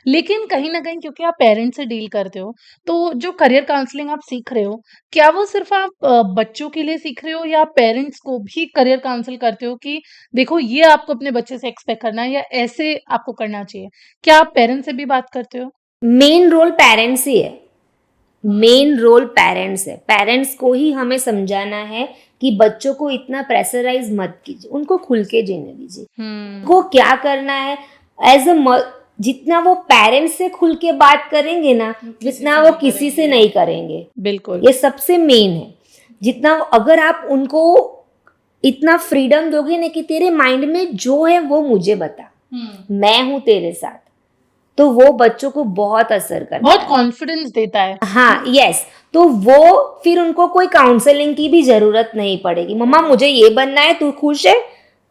लेकिन कहीं न कहीं क्योंकि आप पेरेंट्स से डील करते हो, तो जो करियर काउंसलिंग आप सीख रहे हो, क्या वो सिर्फ़ आप बच्चों के लिए सीख रहे हो या पेरेंट्स को भी करियर काउंसल करते हो कि देखो ये आपको अपने बच्चे से एक्सपेक्ट करना है या ऐसे आपको करना चाहिए? क्या आप पेरेंट्स से भी बात करते हो? मेन रोल पेरेंट्स ही है। मेन रोल पेरेंट्स है। पेरेंट्स को ही हमें समझाना है कि बच्चों को इतना प्रेशराइज मत कीजिए, उनको खुल के जीने दीजिए। को क्या करना है एज अ, जितना वो पेरेंट्स से खुल के बात करेंगे ना, जितना वो किसी से नहीं करेंगे। बिल्कुल। ये सबसे मेन है। जितना अगर आप उनको इतना फ्रीडम दोगे ना कि तेरे माइंड में जो है वो मुझे बता, मैं हूं तेरे साथ, तो वो बच्चों को बहुत असर करता बहुत है। कॉन्फिडेंस देता है। हाँ, यस। तो वो फिर उनको कोई काउंसलिंग की भी जरूरत नहीं पड़ेगी। मम्मा मुझे ये बनना है, तू खुश है?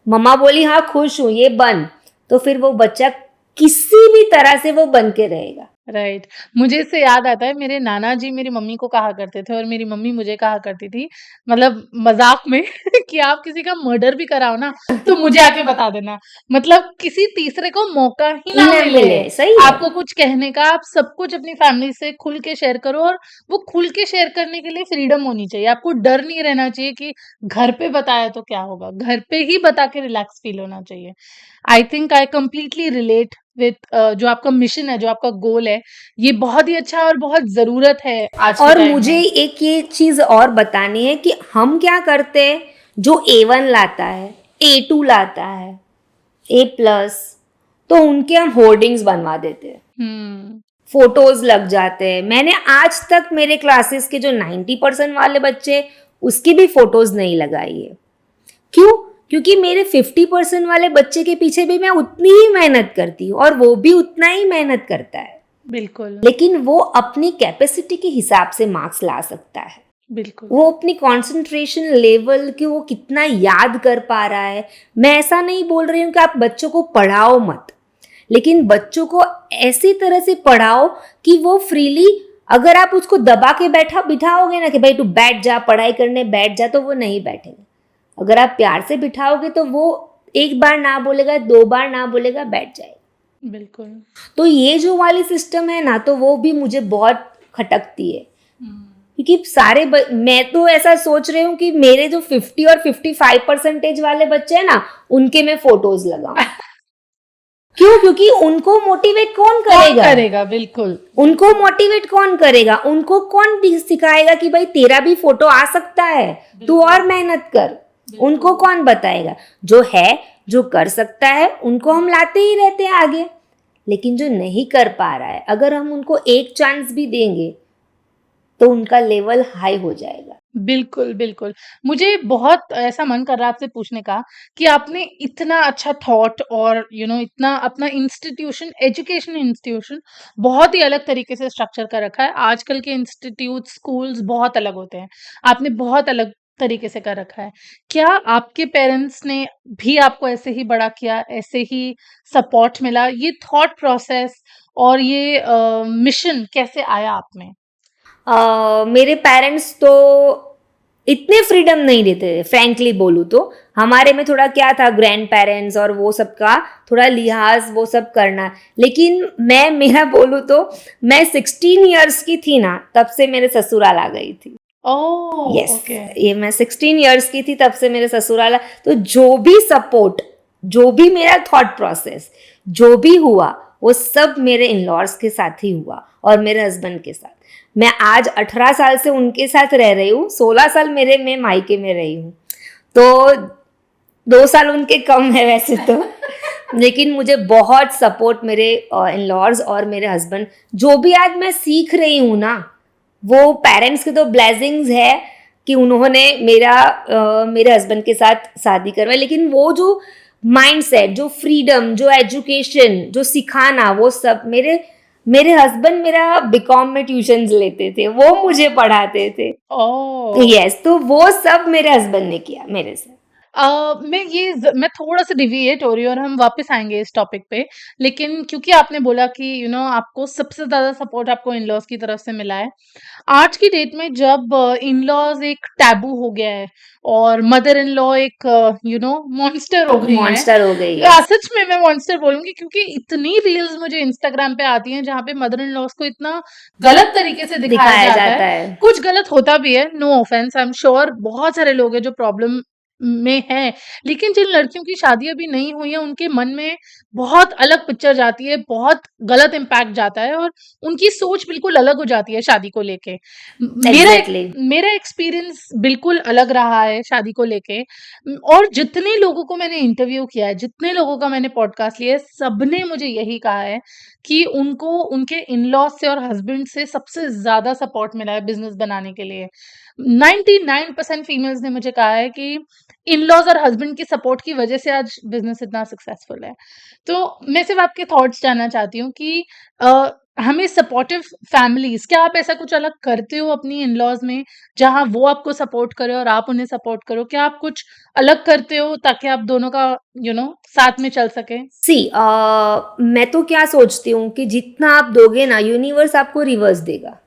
मम्मा बोली हाँ खुश हूं, ये बन। तो फिर वो बच्चा किसी भी तरह से वो बन के रहेगा। राइट। मुझे इससे याद आता है, मेरे नाना जी मेरी मम्मी को कहा करते थे और मेरी मम्मी मुझे कहा करती थी, मतलब मजाक में कि आप किसी का मर्डर भी कराओ ना तो मुझे आके बता देना। मतलब किसी तीसरे को मौका ही ना ना मिले मिले, सही है। आपको कुछ कहने का। आप सब कुछ अपनी फैमिली से खुल के शेयर करो और वो खुल के शेयर करने के लिए फ्रीडम होनी चाहिए। आपको डर नहीं रहना चाहिए कि घर पे बताया तो क्या होगा, घर पे ही बता के रिलैक्स फील होना चाहिए। I think I completely relate with जो आपका मिशन है, जो आपका गोल है, ये बहुत ही अच्छा और बहुत ज़रूरत है आज के और टाइम मुझे में। एक ये चीज और बतानी है कि हम क्या करते हैं, जो A1 लाता है, A2 लाता है, A+, तो उनके हम होर्डिंग्स बनवा देते हैं, हुँ, फोटोज लग जाते हैं। मैंने आज तक मेरे क्लासेस के जो 90% वाले बच्चे, उसकी भी फोटोज नहीं लगाई है। क्यों? क्योंकि मेरे 50% वाले बच्चे के पीछे भी मैं उतनी ही मेहनत करती हूँ और वो भी उतना ही मेहनत करता है, बिल्कुल, लेकिन वो अपनी कैपेसिटी के हिसाब से मार्क्स ला सकता है। बिल्कुल। वो अपनी कंसंट्रेशन लेवल कि वो कितना याद कर पा रहा है। मैं ऐसा नहीं बोल रही हूँ कि आप बच्चों को पढ़ाओ मत, लेकिन बच्चों को ऐसी तरह से पढ़ाओ कि वो फ्रीली, अगर आप उसको दबा के बिठाओगे ना कि भाई तू बैठ जा, पढ़ाई करने बैठ जा, तो वो नहीं बैठेगा। अगर आप प्यार से बिठाओगे तो वो एक बार ना बोलेगा, 2 बार ना बोलेगा, बैठ जाएगा। बिल्कुल। तो ये जो वाली सिस्टम है ना, तो वो भी मुझे बहुत खटकती है, क्योंकि मैं तो ऐसा सोच रही हूँ कि मेरे जो 50 और 55% वाले बच्चे हैं ना, उनके मैं फोटोज लगाऊं। क्यों? क्योंकि उनको मोटिवेट कौन कौन करेगा? करेगा? बिल्कुल उनको मोटिवेट कौन करेगा? उनको कौन सिखाएगा कि भाई तेरा भी फोटो आ सकता है, तू और मेहनत कर? उनको कौन बताएगा? जो है, जो कर सकता है, उनको हम लाते ही रहते हैं आगे। लेकिन जो नहीं कर पा रहा है, अगर हम उनको एक चांस भी देंगे तो उनका लेवल हाई हो जाएगा। बिल्कुल, बिल्कुल। मुझे बहुत ऐसा मन कर रहा है आपसे पूछने का कि आपने इतना अच्छा थॉट और इतना अपना इंस्टीट्यूशन, एजुकेशन इंस्टीट्यूशन बहुत ही अलग तरीके से स्ट्रक्चर कर रखा है। आजकल के इंस्टीट्यूट, स्कूल्स बहुत अलग होते हैं। आपने बहुत अलग तरीके से कर रखा है। क्या आपके पेरेंट्स ने भी आपको ऐसे ही बड़ा किया, ऐसे ही सपोर्ट मिला? ये थॉट प्रोसेस और ये मिशन कैसे आया आप में? मेरे पेरेंट्स तो इतने फ्रीडम नहीं देते थे, फ्रैंकली बोलूँ तो। हमारे में थोड़ा क्या था, ग्रैंड पेरेंट्स और वो सब का थोड़ा लिहाज वो सब करना। लेकिन मेरा बोलूँ तो मैं 16 इयर्स की थी ना, तब से मेरे ससुराल आ गई थी। ओह! Yes, okay. ये मैं 16 इयर्स की थी तब से मेरे ससुराल तो जो भी सपोर्ट, जो भी मेरा थॉट प्रोसेस, जो भी हुआ, वो सब मेरे इन लॉज के साथ ही हुआ और मेरे हस्बैंड के साथ। मैं आज 18 साल से उनके साथ रह रही हूँ, 16 साल मैं मायके में रही हूँ, तो 2 साल उनके कम है वैसे तो। लेकिन मुझे बहुत सपोर्ट मेरे इन लॉज और मेरे हस्बैंड, जो भी आज मैं सीख रही हूँ ना, वो पेरेंट्स के तो ब्लेसिंग्स है कि उन्होंने मेरे हस्बैंड के साथ शादी करवाई। लेकिन वो जो माइंडसेट, जो फ्रीडम, जो एजुकेशन, जो सिखाना, वो सब मेरे हस्बैंड मेरा बीकॉम में ट्यूशंस लेते थे, वो मुझे पढ़ाते थे। ओह! यस, तो वो सब मेरे हस्बैंड ने किया मेरे से। मैं थोड़ा-सा डेविएट हो रही हूँ और हम वापस आएँगे इस टॉपिक पे। लेकिन क्योंकि आपने बोला कि आपको सबसे ज़्यादा सपोर्ट आपको इन-लॉज़ की तरफ से मिला है। आज की डेट में जब इन-लॉज़ एक टैबू हो गया है और मदर इन लॉ एक मॉन्स्टर हो गई हैं। मॉन्स्टर हो गई है। सच में मैं मॉन्स्टर बोलूँगी क्योंकि इतनी रील्स मुझे इंस्टाग्राम पे आती हैं जहाँ पे मदर इन लॉज़ को इतना गलत तरीके से दिखाया दिखाया जाता जाता है। है। कुछ गलत होता भी है, no offence, I am sure बहुत सारे लोग हैं जो प्रॉब्लम में हैं। लेकिन जिन लड़कियों की शादी अभी नहीं हुई है, उनके मन में बहुत अलग पिक्चर जाती है, बहुत गलत इम्पैक्ट जाता है और उनकी सोच बिल्कुल अलग हो जाती है शादी को लेके। एग्जैक्टली। मेरा एक्सपीरियंस बिल्कुल अलग रहा है शादी को लेके। और जितने लोगों को मैंने इंटरव्यू किया है, जितने लोगों का मैंने पॉडकास्ट लिया है, सबने मुझे यही कहा है कि उनको उनके इन-लॉज़ से और हस्बैंड से सबसे ज़्यादा सपोर्ट मिला है बिज़नेस बनाने के लिए। 99% फीमेल्स ने मुझे कहा है कि इन-लॉज़ और हस्बैंड की सपोर्ट की वजह से आज बिज़नेस इतना सक्सेसफुल है। तो मैं सिर्फ़ आपके थॉट्स जानना चाहती हूँ कि हमें सपोर्टिव फैमिलीज़, क्या आप ऐसा कुछ अलग करते हो अपनी इन-लॉज़ में, जहाँ वो आपको सपोर्ट करें और आप उन्हें सपोर्ट करो? क्या आप कुछ अलग करते हो ताकि आप दोनों का साथ में चल सके? मैं तो क्या सोचती हूँ कि जितना आप दोगे ना, यूनिवर्स आपको रिवर्स देगा।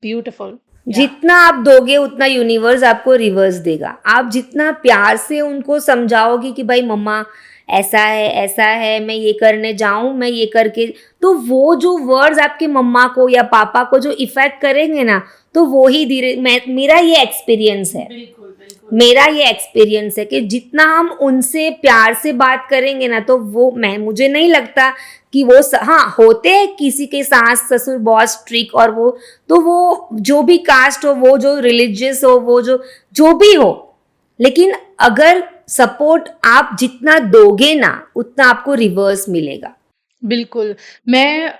ब्यूटीफुल। या जितना आप दोगे उतना यूनिवर्स आपको रिवर्स देगा। आप जितना प्यार से उनको समझाओगे कि भाई मम्मा ऐसा है, मैं ये करने जाऊं, मैं ये करके, तो वो जो वर्ड्स आपके मम्मा को या पापा को जो इफेक्ट करेंगे ना, तो वो ही धीरे, मेरा ये एक्सपीरियंस है। मेरा ये एक्सपीरियंस है कि जितना हम उनसे प्यार से बात करेंगे ना, तो वो मुझे नहीं लगता कि वो हाँ, होते हैं किसी के सास ससुर बहुत स्ट्रिक्ट, और वो जो भी कास्ट हो, वो जो रिलीजियस हो, वो जो भी हो, लेकिन अगर सपोर्ट आप जितना दोगे ना, उतना आपको रिवर्स मिलेगा। बिल्कुल। मैं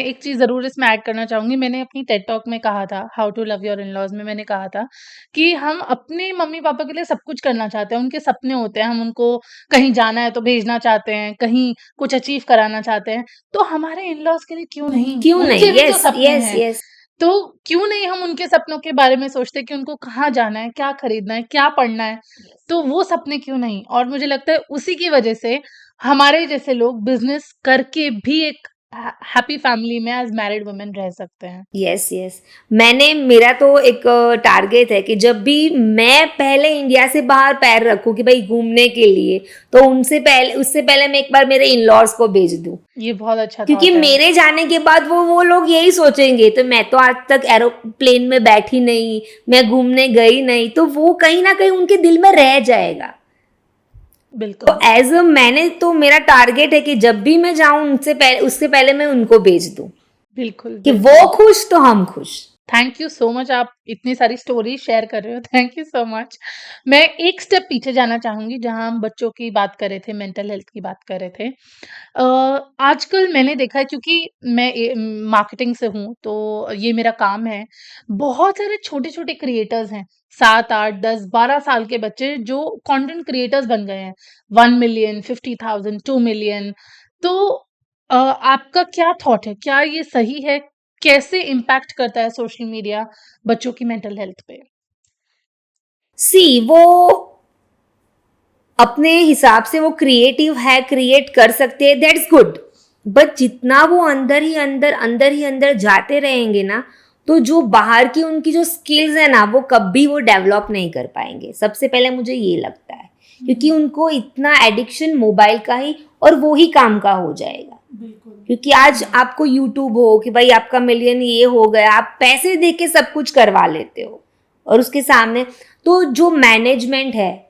एक चीज़ ज़रूर इसमें ऐड करना चाहूँगी। मैंने अपनी टेड टॉक में कहा था, how to love your in-laws में मैंने कहा था कि हम अपने मम्मी-पापा के लिए सब कुछ करना चाहते हैं, उनके सपने होते हैं, हम उनको कहीं जाना है तो भेजना चाहते हैं, कहीं कुछ अचीव कराना चाहते हैं, तो हमारे इन-लॉज़ के लिए क्यों नहीं? क्यों उनके नहीं? भी तो यस सपने यस हैं। यस। तो क्यों नहीं हम उनके सपनों के बारे में सोचते कि उनको कहाँ जाना है, क्या खरीदना है, क्या पढ़ना है, तो वो सपने क्यों नहीं? और मुझे लगता है उसी की वजह से हमारे जैसे लोग बिज़नेस करके भी एक हैप्पी फैमिली में एज मैरिड वुमेन रह सकते हैं। यस यस, मेरा तो एक टारगेट है कि जब भी मैं पहले इंडिया से बाहर पैर रखूं कि भाई घूमने के लिए, तो उससे पहले मैं एक बार मेरे इन लॉज को भेज दूं, ये बहुत अच्छा क्योंकि थॉट है। मेरे जाने के बाद वो लोग यही सोचेंगे तो मैं तो आज तक एरोप्लेन में बैठी नहीं, मैं घूमने गई नहीं, तो वो कहीं ना कहीं उनके दिल में रह जाएगा। तो बिल्कुल एज अ मैंने तो मेरा टारगेट है कि जब भी मैं जाऊं उससे पहले मैं उनको भेज दूं बिल्कुल कि बिल्कुल। वो खुश तो हम खुश। थैंक यू सो मच, आप इतनी सारी स्टोरी शेयर कर रहे हो, थैंक यू सो मच। मैं एक स्टेप पीछे जाना चाहूंगी, जहां हम बच्चों की बात कर रहे थे, मेंटल हेल्थ की बात कर रहे थे। आजकल मैंने देखा है, क्योंकि मैं मार्केटिंग से हूँ, तो ये मेरा काम है। बहुत सारे छोटे छोटे क्रिएटर्स हैं, 7 8 10 12 साल के बच्चे जो कंटेंट क्रिएटर्स बन गए हैं, 1 मिलियन 50,000 2 मिलियन। तो आपका क्या थॉट है, क्या ये सही है? कैसे इम्पैक्ट करता है सोशल मीडिया बच्चों की मेंटल हेल्थ पे? वो अपने हिसाब से वो क्रिएटिव है, क्रिएट कर सकते हैं, दैट्स गुड। बट जितना वो अंदर ही अंदर जाते रहेंगे ना, तो जो बाहर की उनकी जो स्किल्स है ना, वो कभी वो डेवलप नहीं कर पाएंगे। सबसे पहले मुझे ये लगता है, क्योंकि उनको इतना एडिक्शन मोबाइल का ही और वो ही काम का हो जाएगा। क्योंकि आज आपको यूट्यूब हो कि भाई आपका मिलियन ये हो गया, आप पैसे दे के सब कुछ करवा लेते हो, और उसके सामने तो जो मैनेजमेंट है,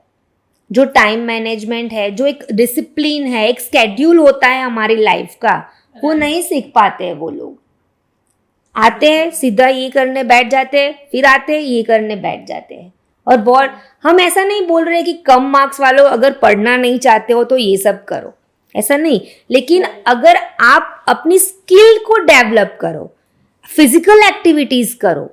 जो टाइम मैनेजमेंट है, जो एक डिसिप्लिन है, एक स्केड्यूल होता है हमारी लाइफ का, वो नहीं सीख पाते हैं। वो लोग आते हैं सीधा ये करने बैठ जाते हैं, फिर आते हैं ये करने बैठ जाते हैं। और बहुत, हम ऐसा नहीं बोल रहे कि कम मार्क्स वालों अगर पढ़ना नहीं चाहते हो तो ये सब करो, ऐसा नहीं। लेकिन अगर आप अपनी स्किल को डेवलप करो, फिजिकल एक्टिविटीज करो।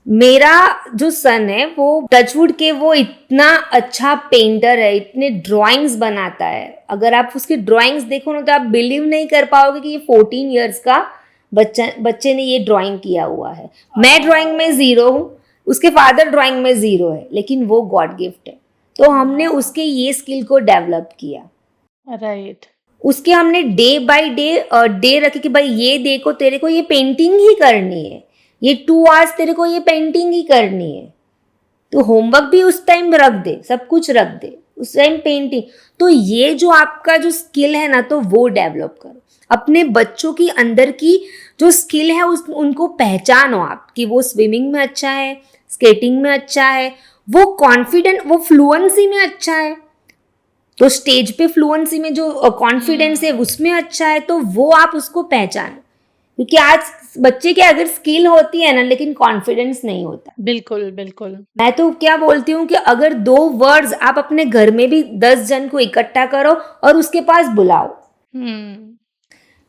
मेरा जो सन है वो टचवुड के वो इतना अच्छा पेंटर है, इतने ड्राइंग्स बनाता है। अगर आप उसकी ड्राइंग्स देखो ना, तो आप बिलीव नहीं कर पाओगे कि ये 14 इयर्स का बच्चे ने ये ड्राइंग किया हुआ है। मैं ड्राइंग में जीरो हूँ, उसके फादर ड्राइंग में जीरो है, लेकिन वो गॉड गिफ्ट है। तो हमने उसके ये स्किल को डेवलप किया। राइट। उसके हमने डे बाय डे रखे कि भाई ये देखो, तेरे को ये पेंटिंग ही करनी है, ये 2 आवर्स तेरे को ये पेंटिंग ही करनी है, तो होमवर्क भी उस टाइम रख दे, सब कुछ रख दे, उस टाइम पेंटिंग। तो ये जो आपका जो स्किल है ना, तो वो डेवलप करो। अपने बच्चों की अंदर की जो स्किल है उनको पहचानो आप, कि वो स्विमिंग में अच्छा है, स्केटिंग में अच्छा है, वो कॉन्फिडेंट, वो फ्लुएंसी में अच्छा है, तो स्टेज पे फ्लुएंसी में जो कॉन्फिडेंस है उसमें अच्छा है, तो वो आप उसको पहचानो। क्योंकि आज बच्चे के अगर स्किल होती है ना, लेकिन कॉन्फिडेंस नहीं होता। बिल्कुल बिल्कुल। मैं तो क्या बोलती हूँ कि अगर 2 वर्ड्स आप अपने घर में भी 10 जन को इकट्ठा करो और उसके पास बुलाओ। हम्म।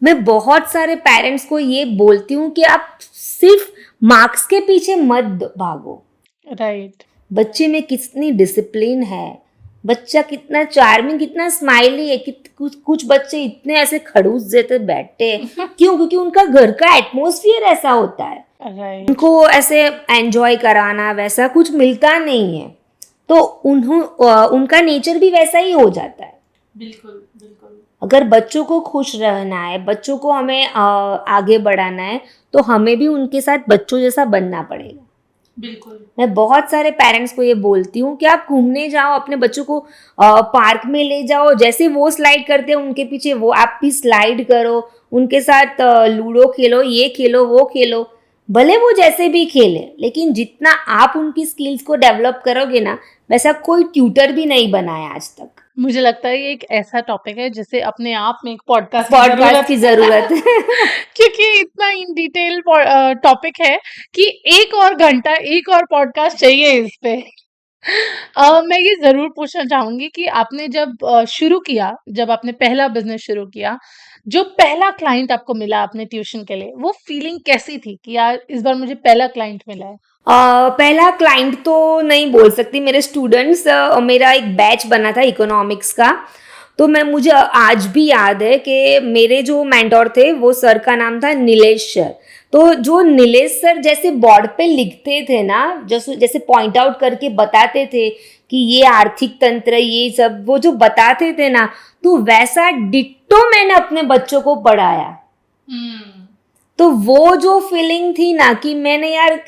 मैं बहुत सारे पेरेंट्स को ये बोलती हूँ कि आप सिर्फ मार्क्स के पीछे मत भागो। राइट। बच्चे में कितनी डिसिप्लिन है, बच्चा कितना चार्मिंग, कितना स्माइली है, कुछ बच्चे इतने ऐसे खड़ूस जैसे बैठते हैं। क्यों? क्योंकि उनका घर का एटमोसफियर ऐसा होता है। राइट। उनको ऐसे एंजॉय कराना वैसा कुछ मिलता नहीं है, तो उनका नेचर भी वैसा ही हो जाता है। बिल्कुल बिल्कुल। अगर बच्चों को खुश रहना है, बच्चों को हमें आगे बढ़ाना है, तो हमें भी उनके साथ बच्चों जैसा बनना पड़ेगा। बिल्कुल। मैं बहुत सारे पेरेंट्स को ये बोलती हूँ कि आप घूमने जाओ, अपने बच्चों को पार्क में ले जाओ, जैसे वो स्लाइड करते हैं उनके पीछे वो आप भी स्लाइड करो, उनके साथ लूडो खेलो, ये खेलो, वो खेलो। भले वो जैसे भी खेले, लेकिन जितना आप उनकी स्किल्स को डेवलप करोगे ना, वैसा कोई ट्यूटर भी नहीं बना है आज तक। मुझे लगता है ये एक ऐसा टॉपिक है जिसे अपने आप में एक पॉडकास्ट की जरूरत है। क्योंकि इतना इन डिटेल टॉपिक है कि एक और घंटा, एक और पॉडकास्ट चाहिए इस पे। मैं ये जरूर पूछना चाहूंगी कि आपने जब शुरू किया, जब आपने पहला बिजनेस शुरू किया, जो पहला क्लाइंट आपको मिला अपने ट्यूशन के लिए, वो फीलिंग कैसी थी कि यार इस बार मुझे पहला क्लाइंट मिला है? पहला क्लाइंट तो नहीं बोल सकती, मेरे स्टूडेंट्स, मेरा एक बैच बना था इकोनॉमिक्स का। तो मुझे आज भी याद है कि मेरे जो मेंटोर थे वो सर का नाम था नीलेश सर। तो जो नीलेश सर जैसे बोर्ड पे लिखते थे ना, जैसे पॉइंट आउट करके बताते थे कि ये आर्थिक तंत्र, ये सब वो जो बताते थे ना, तो वैसा डिट्टो मैंने अपने बच्चों को पढ़ाया। तो वो जो फीलिंग थी ना कि मैंने यार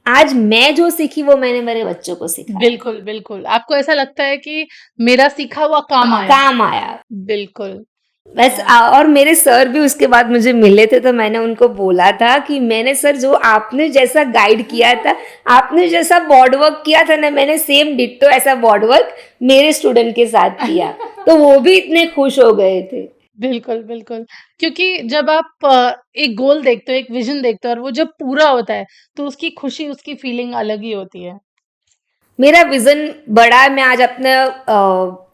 आज मैं जो सीखी वो मैंने मेरे बच्चों को सिखाया, बिल्कुल बिल्कुल, आपको ऐसा लगता है कि मेरा सीखा हुआ काम आया। काम आया। बिल्कुल। बस और मेरे सर भी उसके बाद मुझे मिले थे, तो मैंने उनको बोला था कि मैंने सर जो आपने जैसा गाइड किया था, आपने जैसा बोर्ड वर्क किया था ना, मैंने सेम डिट्टो ऐसा बोर्ड वर्क मेरे स्टूडेंट के साथ किया। तो वो भी इतने खुश हो गए थे। बिल्कुल, बिल्कुल। क्योंकि जब आप एक गोल देखते हो, एक विज़न देखते हो और वो जब पूरा होता है, तो उसकी खुशी, उसकी फीलिंग अलग ही होती है। मेरा विजन बड़ा है। मैं आज अपने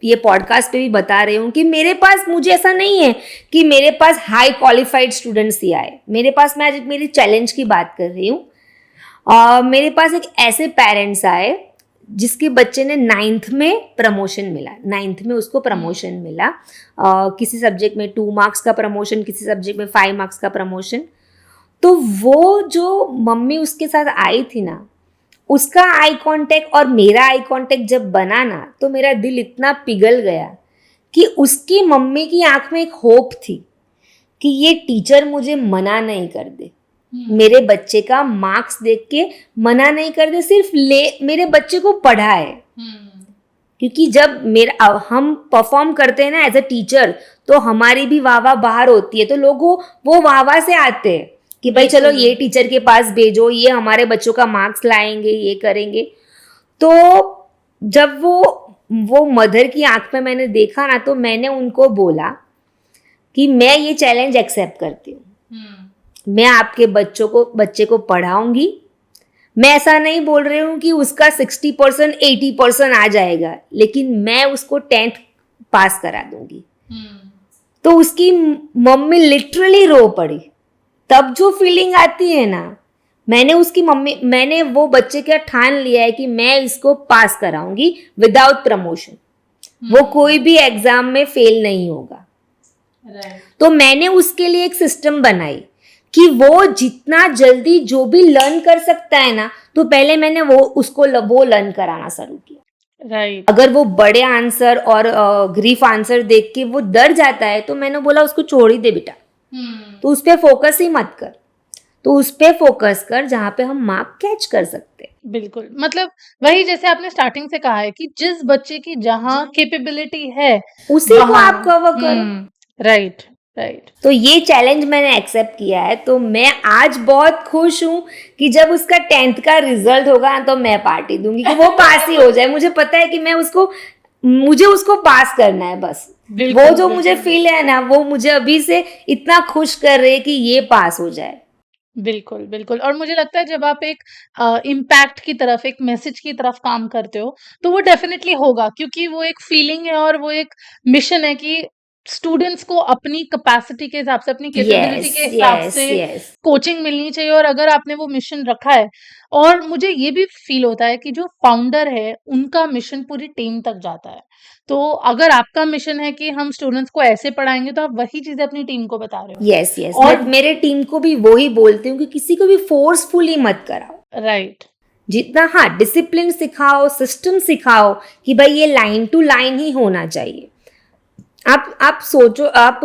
ये पॉडकास्ट पे भी बता रही हूँ कि मेरे पास, मुझे ऐसा नहीं है कि मेरे पास हाई क्वालिफाइड स्टूडेंट्स ही आए मेरे पास। मैं आज मेरी चैलेंज की बात कर रही हूँ। मेरे पास एक ऐसे पेरेंट्स आए जिसके बच्चे ने 9th में प्रमोशन मिला, 9th में उसको प्रमोशन मिला। किसी सब्जेक्ट में 2 मार्क्स का प्रमोशन, किसी सब्जेक्ट में 5 मार्क्स का प्रमोशन। तो वो जो मम्मी उसके साथ आई थी ना, उसका आई कांटेक्ट और मेरा आई कांटेक्ट जब बना ना, तो मेरा दिल इतना पिघल गया कि उसकी मम्मी की आंख में एक होप थी कि ये टीचर मुझे मना नहीं कर दे, मेरे बच्चे का मार्क्स देख के मना नहीं कर दे, सिर्फ ले मेरे बच्चे को पढ़ाए। क्योंकि जब हम परफॉर्म करते हैं ना एज अ टीचर, तो हमारी भी वाह वाह बाहर होती है, तो लोगों वो वाह वाह से आते हैं कि भाई चलो ये टीचर के पास भेजो, ये हमारे बच्चों का मार्क्स लाएंगे, ये करेंगे। तो जब वो मदर की आंख में मैंने देखा ना, तो मैंने उनको बोला कि मैं ये चैलेंज एक्सेप्ट करती हूँ, मैं आपके बच्चे को पढ़ाऊंगी। मैं ऐसा नहीं बोल रही हूँ कि उसका 60% 80% आ जाएगा, लेकिन मैं उसको 10th पास करा दूंगी। तो उसकी मम्मी लिटरली रो पड़ी। तब जो फीलिंग आती है ना, मैंने वो बच्चे का ठान लिया है कि मैं इसको पास कराऊंगी विदाउट प्रमोशन। वो कोई भी एग्जाम में फेल नहीं होगा। तो मैंने उसके लिए एक सिस्टम बनाई कि वो जितना जल्दी जो भी लर्न कर सकता है ना, तो पहले मैंने वो लर्न कराना शुरू किया। राइट। अगर वो बड़े आंसर और ग्रीफ आंसर देख के वो डर जाता है, तो मैंने बोला उसको छोड़ ही दे बेटा, तो उस पर फोकस ही मत कर, तो उस पे फोकस कर जहाँ पे हम मार्क कैच कर सकते हैं। बिल्कुल, मतलब वही जैसे आपने स्टार्टिंग से कहा है कि जिस बच्चे की जहाँ कैपेबिलिटी है, उसी को वहाँ आप कवर करो। Right, right. तो ये चैलेंज मैंने एक्सेप्ट किया है। तो मैं आज बहुत खुश हूँ कि जब उसका 10th का रिजल्ट होगा तो मैं पार्टी दूंगी कि वो पास ही हो जाए। मुझे पता है कि मुझे उसको पास करना है बस। वो जो मुझे फील है ना, वो मुझे अभी से इतना खुश कर रहे कि ये पास हो जाए। बिल्कुल, बिल्कुल। और मुझे लगता है जब आप एक इम्पैक्ट की तरफ, एक मैसेज की तरफ काम करते हो, तो वो डेफ़िनेटली होगा, क्योंकि वो एक फीलिंग है और वो एक मिशन है कि स्टूडेंट्स को अपनी कैपेसिटी के हिसाब से, अपनी कैपेबिलिटी यस के हिसाब यस से यस कोचिंग मिलनी चाहिए। और अगर आपने वो मिशन रखा है, और मुझे ये भी फ़ील होता है कि जो फाउंडर है, उनका मिशन पूरी टीम तक जाता है। तो अगर आपका मिशन है कि हम स्टूडेंट्स को ऐसे पढ़ाएँगे, तो आप वही चीज़ें अपनी टीम को बता रहे हो। यस यस और मैं मेरे टीम को भी वो ही बोलती हूँ कि किसी को भी फोर्सफुली मत कराओ। राइट। जितना हाँ डिसिप्लिन सिखाओ, सिस्टम सिखाओ कि भाई ये लाइन टू लाइन ही होना चाहिए। आप सोचो आप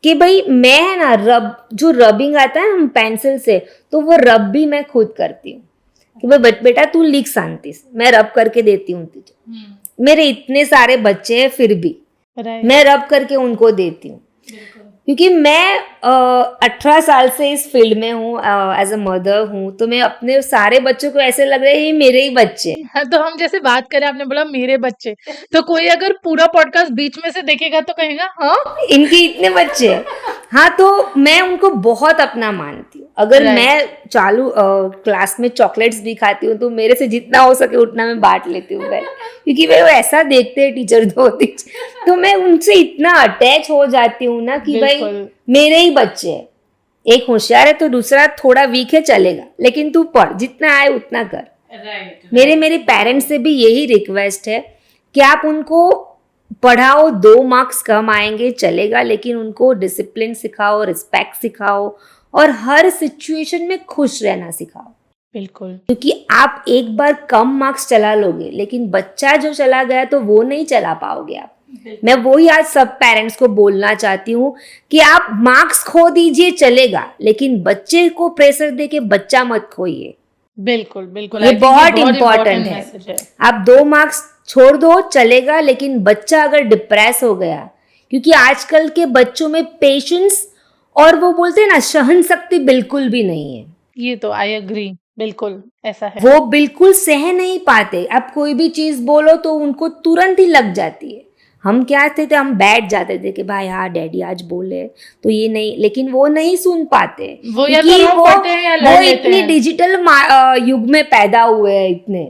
कि भाई मैं है ना, जो रबिंग आता है हम पेंसिल से, तो वो रब भी मैं खुद करती हूँ कि भाई बेटा तू लिख शांति से, मैं रब करके देती हूँ तुझे। मेरे इतने सारे बच्चे हैं फिर भी मैं रब करके उनको देती हूँ, क्योंकि मैं 18 साल से इस फील्ड में हूँ, एज अ मदर हूँ। तो मैं अपने सारे बच्चों को ऐसे लग रहा है ये मेरे ही बच्चे। हाँ, तो हम जैसे बात करें, आपने बोला मेरे बच्चे, तो कोई अगर पूरा पॉडकास्ट बीच में से देखेगा तो कहेगा हाँ, इनके इतने बच्चे हैं। हाँ, तो मैं उनको बहुत अपना मानती हूँ। अगर मैं चालू क्लास में चॉकलेट्स भी खाती हूँ, तो मेरे से जितना हो सके उतना मैं बांट लेती हूँ मैं, क्योंकि वो ऐसा देखते हैं टीचर दो तो मैं उनसे इतना अटैच हो जाती हूँ ना कि भाई मेरे ही बच्चे हैं। एक होशियार है तो दूसरा थोड़ा वीक है, चलेगा, लेकिन तू पढ़, जितना आए उतना कर। मेरे पेरेंट्स से भी यही रिक्वेस्ट है कि आप उनको पढ़ाओ, 2 मार्क्स कम आएंगे चलेगा, लेकिन उनको डिसिप्लिन सिखाओ, रिस्पेक्ट सिखाओ और हर सिचुएशन में खुश रहना सिखाओ। बिल्कुल, क्योंकि आप एक बार कम मार्क्स चला लोगे, लेकिन बच्चा जो चला गया तो वो नहीं चला पाओगे आप। मैं वही आज सब पेरेंट्स को बोलना चाहती हूँ कि आप मार्क्स खो दीजिए चलेगा, लेकिन बच्चे को प्रेशर दे के बच्चा मत खोइए। बिल्कुल बिल्कुल, ये I think बहुत बहुत इम्पोर्टेंट important है। मैसेज है। आप 2 मार्क्स छोड़ दो चलेगा, लेकिन बच्चा अगर डिप्रेस हो गया, क्योंकि आजकल के बच्चों में पेशेंस और वो बोलते हैं ना सहन शक्ति बिल्कुल भी नहीं है। ये तो आई एग्री, बिल्कुल ऐसा है। वो बिल्कुल सह नहीं पाते। आप कोई भी चीज बोलो तो उनको तुरंत ही लग जाती है। हम क्या थे हम बैठ जाते थे कि भाई हाँ डैडी आज बोले तो ये नहीं, लेकिन वो नहीं सुन पाते वो या तो क्योंकि रो पड़ते हैं या वो लड़ लेते इतनी हैं। डिजिटल युग में पैदा हुए हैं इतने,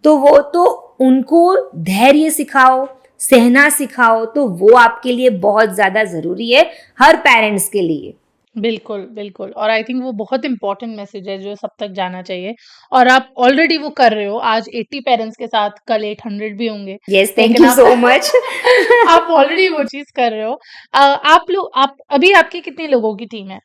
तो वो तो उनको धैर्य सिखाओ, सहना सिखाओ, तो वो आपके लिए बहुत ज्यादा जरूरी है, हर पेरेंट्स के लिए। बिल्कुल बिल्कुल, और आई थिंक वो बहुत इंपॉर्टेंट मैसेज है जो सब तक जाना चाहिए, और आप ऑलरेडी वो कर रहे हो। आज 80 पेरेंट्स के साथ, कल 800 भी होंगे, यस, थैंक लेकिन यू आप सो मच। आप ऑलरेडी वो चीज कर रहे हो। आप अभी आपकी कितने लोगों की टीम है?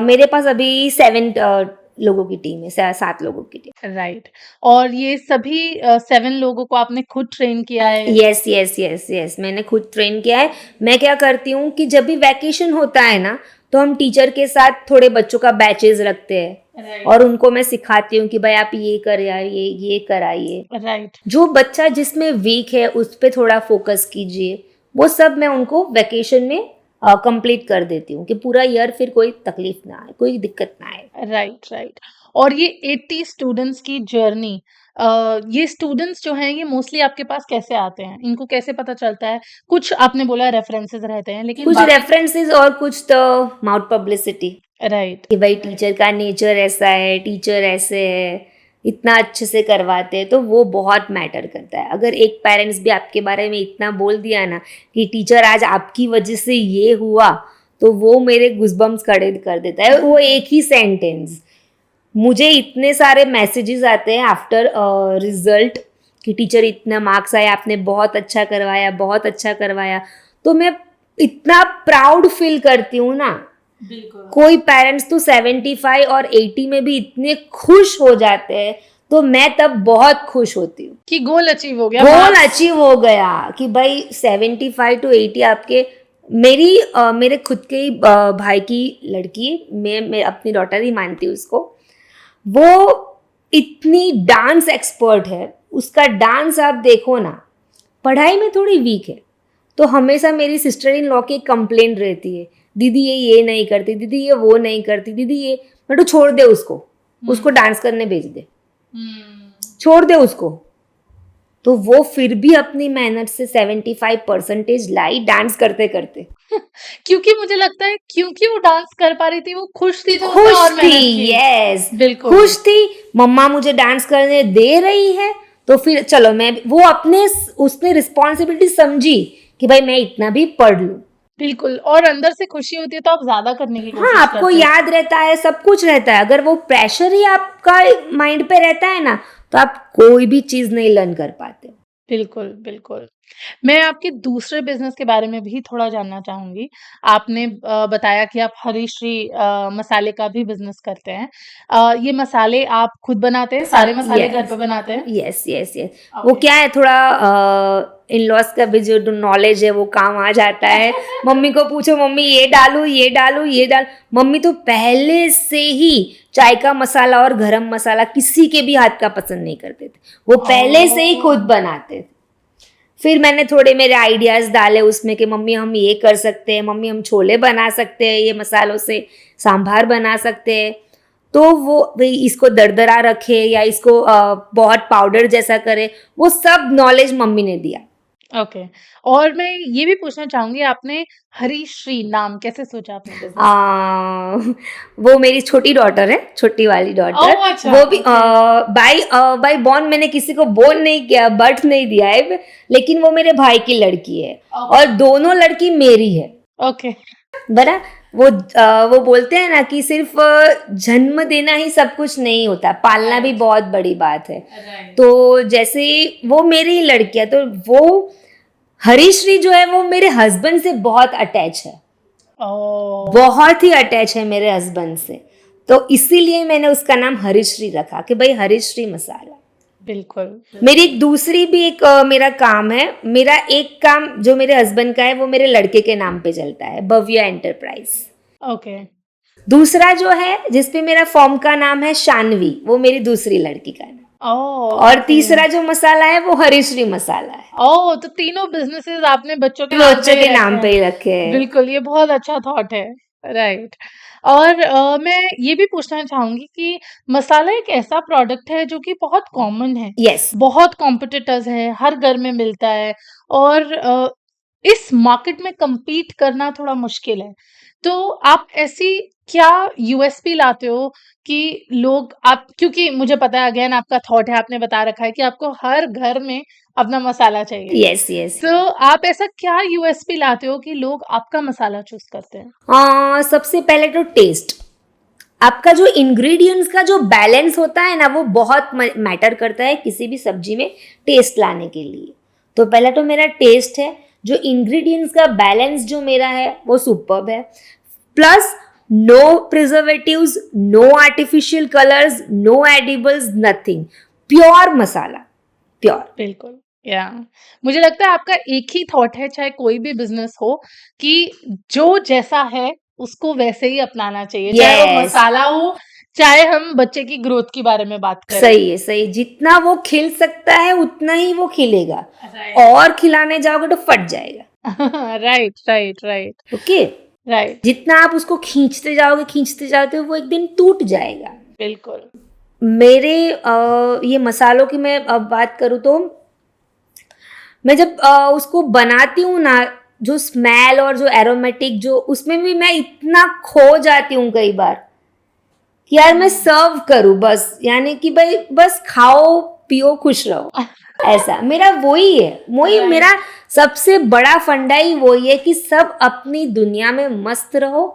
मेरे पास अभी 7 लोगों की टीम है, 7 लोगों की टीम। राइट, और ये सभी 7 लोगों को आपने खुद ट्रेन किया है? यस यस यस यस, मैंने खुद ट्रेन किया है। मैं क्या करती हूँ कि जब भी वैकेशन होता है ना, तो हम टीचर के साथ थोड़े बच्चों का बैचेस रखते हैं और उनको मैं सिखाती हूँ कि भाई आप ये करिए, ये कराइए। राइट, जो बच्चा जिसमें वीक है उस पर थोड़ा फोकस कीजिए। वो सब मैं उनको वैकेशन में कंप्लीट कर देती हूँ कि पूरा ईयर फिर कोई तकलीफ ना आए, कोई दिक्कत ना आए। Right, right. और ये 80 स्टूडेंट्स की जर्नी, ये स्टूडेंट्स जो हैं ये मोस्टली आपके पास कैसे आते हैं? इनको कैसे पता चलता है? कुछ आपने बोला रेफरेंसेस रहते हैं, लेकिन कुछ बाकी रेफरेंसेस और कुछ तो माउथ पब्लिसिटी राइट, कि भाई टीचर का नेचर ऐसा है, टीचर ऐसे है, इतना अच्छे से करवाते हैं, तो वो बहुत मैटर करता है। अगर एक पेरेंट्स भी आपके बारे में इतना बोल दिया ना कि टीचर आज आपकी वजह से ये हुआ, तो वो मेरे गुज़बम्स खड़े कर देता है वो एक ही सेंटेंस। मुझे इतने सारे मैसेजेस आते हैं आफ्टर रिजल्ट कि टीचर इतना मार्क्स आया, आपने बहुत अच्छा करवाया, बहुत अच्छा करवाया, तो मैं इतना प्राउड फील करती हूँ ना। बिल्कुल। कोई पेरेंट्स तो 75 और 80 में भी इतने खुश हो जाते हैं, तो मैं तब बहुत खुश होती हूँ कि गोल अचीव हो गया, गोल marks- अचीव हो गया कि भाई 75 to 80 आपके। मेरे खुद के ही भाई की लड़की, मैं अपनी डॉटर ही मानती हूँ उसको, वो इतनी डांस एक्सपर्ट है, उसका डांस आप देखो ना। पढ़ाई में थोड़ी वीक है, तो हमेशा मेरी सिस्टर इन लॉ की कंप्लेंट रहती है, दीदी ये नहीं करती, दीदी ये वो नहीं करती, दीदी ये। मैं तो छोड़ दे उसको डांस करने भेज दे, छोड़ दे उसको। तो वो फिर भी अपनी मेहनत से 75% लाई डांस करते करते। क्योंकि मुझे लगता है क्योंकि वो डांस कर पा रही थी, वो खुश थी, तो उसने खुश और मेहनत थी, की। यस, बिल्कुल। खुश थी। मम्मा मुझे डांस करने दे रही है, तो फिर चलो वो उसने रिस्पॉन्सिबिलिटी समझी कि भाई मैं इतना भी पढ़ लूं। बिल्कुल, और अंदर से खुशी होती है तो आप ज्यादा करने की कोशिश हाँ, आपको करते हैं। याद रहता है, सब कुछ रहता है। अगर वो प्रेशर ही आपका माइंड पे रहता है ना, तो आप कोई भी चीज नहीं लर्न कर पाते। बिल्कुल, बिल्कुल। मैं आपके दूसरे बिज़नेस के बारे में भी थोड़ा जानना चाहूँगी। आपने बताया कि आप हरीश्री मसाले का भी बिज़नेस करते हैं। ये मसाले आप खुद बनाते हैं? सारे मसाले घर पे बनाते हैं? Yes yes yes. वो क्या है, थोड़ा इन लॉस का भी जो नॉलेज है वो काम आ जाता है। मम्मी को पूछो, मम्मी ये डालूं, ये डालूं, ये डाल। मम्मी तो पहले से ही चाय का मसाला और गरम मसाला किसी के भी हाथ का पसंद नहीं करते थे, वो पहले से ही खुद बनाते थे। फिर मैंने थोड़े मेरे आइडियाज़ डाले उसमें कि मम्मी हम ये कर सकते हैं, मम्मी हम छोले बना सकते हैं, ये मसालों से सांभर बना सकते हैं। तो वो भाई इसको दरदरा रखे या इसको बहुत पाउडर जैसा करे, वो सब नॉलेज मम्मी ने दिया। ओके, और मैं ये भी पूछना चाहूँगी, आपने हरीश्री नाम कैसे सोचा आपने बिज़नेस? वो मेरी छोटी डॉटर है, छोटी वाली डॉटर। ओह, अच्छा, वो भी ओके। बाय बॉर्न मैंने किसी को बोर्न नहीं किया, बर्थ नहीं दिया है, लेकिन वो मेरे भाई की लड़की है और दोनों लड़की मेरी है। ओके, बरा वो बोलते हैं ना कि सिर्फ जन्म देना ही सब कुछ नहीं होता, पालना भी बहुत बड़ी बात है। तो जैसे वो मेरी ही लड़की है, तो वो हरीश्री जो है वो मेरे हस्बैंड से बहुत अटैच है, ओह! बहुत ही अटैच है मेरे हस्बैंड से। तो इसीलिए मैंने उसका नाम हरीश्री रखा कि भाई हरीश्री मसाला। बिल्कुल। मेरी एक दूसरी भी एक मेरा काम है। मेरा एक काम जो मेरे हस्बैंड का है वो मेरे लड़के के नाम पे चलता है, भव्या एंटरप्राइज। ओके। दूसरा जो है जिसपे मेरा फॉर्म का नाम है शानवी, वो मेरी दूसरी लड़की का नाम। ओह! और ओके। तीसरा जो मसाला है वो हरीश्री मसाला है, ओह! तो तीनों बिज़नेसेस आपने बच्चों के वो नाम पे बच्चों ही के रखे नाम पे हैं। ही रखे हैं। बिल्कुल, ये बहुत अच्छा थॉट है। राइट। और मैं ये भी पूछना चाहूँगी कि मसाला एक ऐसा प्रोडक्ट है जो कि बहुत कॉमन है, यस। बहुत कॉम्पिटिटर्स हैं, हर घर में मिलता है और इस मार्केट में कम्पीट करना थोड़ा मुश्किल है। तो आप ऐसी क्या यूएसपी लाते हो कि लोग आप, क्योंकि मुझे पता है अगेन आपका थॉट है, आपने बता रखा है कि आपको हर घर में अपना मसाला चाहिए। Yes yes. तो आप ऐसा क्या यूएसपी लाते हो कि लोग आपका मसाला चूज़ करते हैं? सबसे पहले तो टेस्ट। आपका जो इंग्रेडिएंट्स का जो बैलेंस होता है ना, वो बहुत मैटर करता है किसी भी सब्जी में टेस्ट लाने के लिए। तो पहला तो मेरा टेस्ट है, जो इंग्रेडिएंट्स का बैलेंस जो मेरा है वो सुपर्ब है। Plus no preservatives, no artificial colours, no edibles, nothing, pure masala, pure. बिल्कुल, या मुझे लगता है आपका एक ही थॉट है, चाहे कोई भी बिज़नेस हो, कि जो जैसा है उसको वैसे ही अपनाना चाहिए। चाहे वो यस, मसाला हो, चाहे हम बच्चे की ग्रोथ के बारे में बात करें। सही है, सही। जितना वो खिल सकता है उतना ही वो खिलेगा, राइट। और खिलाने जाओगे तो फट जाएगा। Right, right, right, okay. Right. जितना आप उसको खींचते जाओगे वो एक दिन टूट जाएगा। बिल्कुल। मेरे ये मसालों की मैं अब बात करूँ तो, मैं जब उसको बनाती हूँ ना, जो स्मेल और जो एरोमेटिक, जो उसमें भी मैं इतना खो जाती हूँ कई बार कि यार मैं सर्व करूँ बस, यानी कि भाई बस खाओ पियो खुश रहो। ऐसा मेरा वही है, वही Right. मेरा सबसे बड़ा फंडा ही वही है कि सब अपनी दुनिया में मस्त रहो,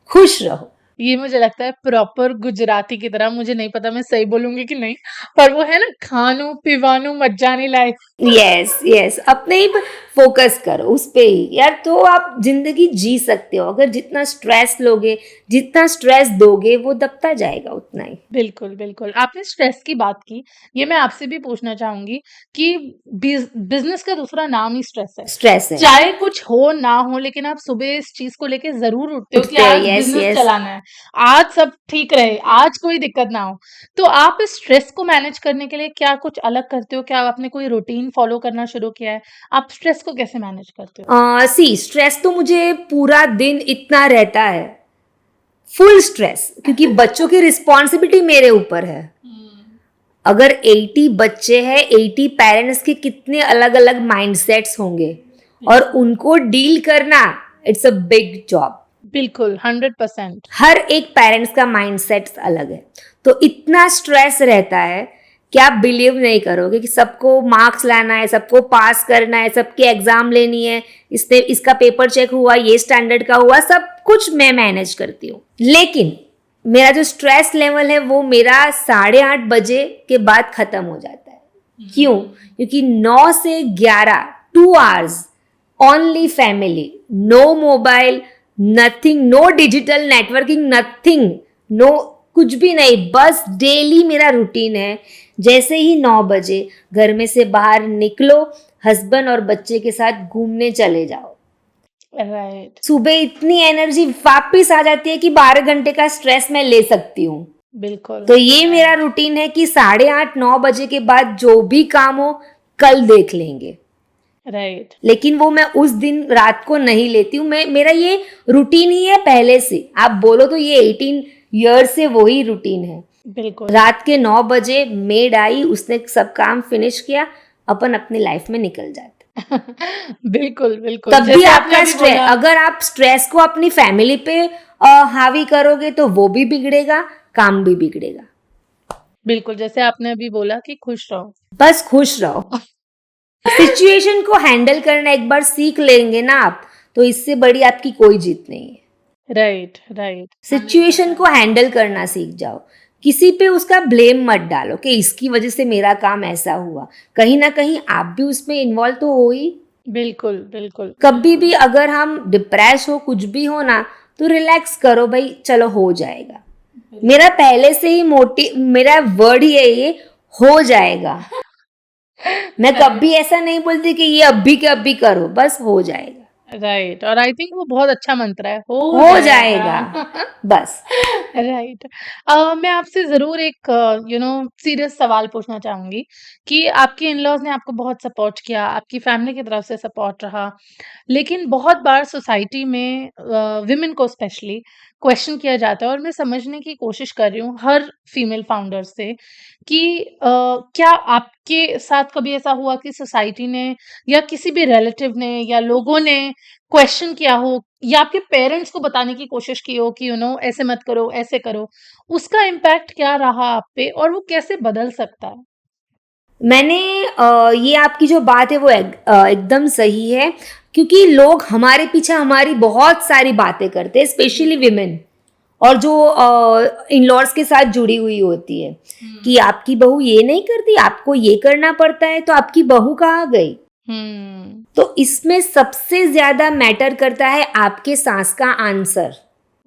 खुश रहो। ये मुझे लगता है प्रॉपर गुजराती की तरह, मुझे नहीं पता मैं सही बोलूंगी कि नहीं, पर वो है ना, खानू पीवानू मज्जानी लाइफ। यस यस, अपने ही फोकस करो उस पे ही यार, तो आप जिंदगी जी सकते हो। अगर जितना स्ट्रेस लोगे, जितना स्ट्रेस दोगे, वो दबता जाएगा उतना ही। बिल्कुल, बिल्कुल। आपने स्ट्रेस की बात की, ये मैं आपसे भी पूछना चाहूँगी कि बिज़नेस का दूसरा नाम ही स्ट्रेस है। स्ट्रेस है, चाहे कुछ हो ना हो, लेकिन आप सुबह इस चीज़ को लेके ज़रूर उठते हो कि उठते हैं। आज यस बिज़नेस यस। चलाना है, आज सब ठीक रहे, आज कोई दिक्कत ना हो। तो आप इस स्ट्रेस को मैनेज करने के लिए क्या कुछ अलग करते हो? क्या आपने कोई रूटीन फ़ॉलो करना शुरू किया है? आप स्ट्रेस को कैसे मैनेज करते हो? सी स्ट्रेस तो मुझे पूरा दिन इतना रहता है, फुल स्ट्रेस, क्योंकि बच्चों की रिस्पॉन्सिबिलिटी मेरे ऊपर है। अगर 80 बच्चे हैं, 80 पेरेंट्स के कितने अलग अलग माइंडसेट्स होंगे, और उनको डील करना, इट्स अ बिग जॉब। बिल्कुल, 100%। हर एक पेरेंट्स का माइंडसेट अलग है, तो इतना स्ट्रेस रहता है कि आप बिलीव नहीं करोगे कि सबको मार्क्स लाना है, सबको पास करना है, सबकी एग्जाम लेनी है, इसने इसका पेपर चेक हुआ, ये स्टैंडर्ड का हुआ, सब कुछ मैं मैनेज करती हूँ। लेकिन मेरा जो स्ट्रेस लेवल है वो मेरा 8:30 बजे के बाद खत्म हो जाता है। क्यों? क्योंकि 9 से 11 2 hours only family, no mobile, nothing, no digital networking, nothing, no कुछ भी नहीं। बस डेली मेरा रूटीन है, जैसे ही 9 बजे घर में से बाहर निकलो, हस्बैंड और बच्चे के साथ घूमने चले जाओ। राइट। सुबह इतनी एनर्जी वापस आ जाती है कि 12 घंटे का स्ट्रेस मैं ले सकती हूँ। बिल्कुल। तो ये मेरा रूटीन है कि 8:30 9 बजे के बाद जो भी काम हो कल देख लेंगे। राइट। लेकिन वो मैं उस दिन रात को नहीं लेती हूँ। मैं, मेरा ये रूटीन ही है पहले से। आप बोलो तो ये 18 ईयर से वही रूटीन है। बिल्कुल। रात के 9 बजे मेड आई, उसने सब काम फिनिश किया, अपन अपनी लाइफ में निकल जाते। बिल्कुल, बिल्कुल। तब भी जैसे आपने आपका अभी स्ट्रेस, बोला, अगर आप स्ट्रेस को अपनी फैमिली पे हावी करोगे तो वो भी बिगड़ेगा, काम भी बिगड़ेगा। बिल्कुल, जैसे आपने अभी बोला कि खुश रहो। बस खुश रहो। सिचुएशन को हैंडल करना एक बार सीख लेंगे ना आप, तो इससे बड़ी आपकी कोई जीत नहीं है। Right, right. सिचुएशन को हैंडल करना सीख जाओ। किसी पे उसका ब्लेम मत डालो कि इसकी वजह से मेरा काम ऐसा हुआ। कहीं ना कहीं आप भी उसमें इन्वॉल्व तो हो ही। बिल्कुल, बिल्कुल। कभी भी अगर हम डिप्रेस हो, कुछ भी हो ना, तो रिलैक्स करो भाई, चलो हो जाएगा। मेरा पहले से ही मेरा वर्ड ही है ये, हो जाएगा। मैं कभी ऐसा नहीं बोलती कि ये अभी के अभी करो, बस हो जाएगा। राइट, और आई थिंक वो बहुत अच्छा मंत्र है, हो हो जाएगा। जाएगा बस। राइट। मैं आपसे ज़रूर एक सीरियस सवाल पूछना चाहूँगी कि आपके इन-लॉज़ ने आपको बहुत सपोर्ट किया, आपकी फैमिली की तरफ से सपोर्ट रहा, लेकिन बहुत बार सोसाइटी में विमेन को स्पेशली क्वेश्चन किया जाता है, और मैं समझने की कोशिश कर रही हूँ हर फीमेल फाउंडर से कि क्या आपके साथ कभी ऐसा हुआ कि सोसाइटी ने या किसी भी रिलेटिव ने या लोगों ने क्वेश्चन किया हो, या आपके पेरेंट्स को बताने की कोशिश की हो कि ऐसे मत करो, ऐसे करो, उसका इम्पैक्ट क्या रहा आप पे और वो कैसे बदल सकता है? मैंने ये आपकी जो बात है वो एकदम सही है, क्योंकि लोग हमारे पीछे हमारी बहुत सारी बातें करते हैं, स्पेशली विमेन, और जो इन लॉज के साथ जुड़ी हुई होती है कि आपकी बहू ये नहीं करती, आपको ये करना पड़ता है, तो आपकी बहू कहाँ गई। हम्म। तो इसमें सबसे ज्यादा मैटर करता है आपके सास का आंसर,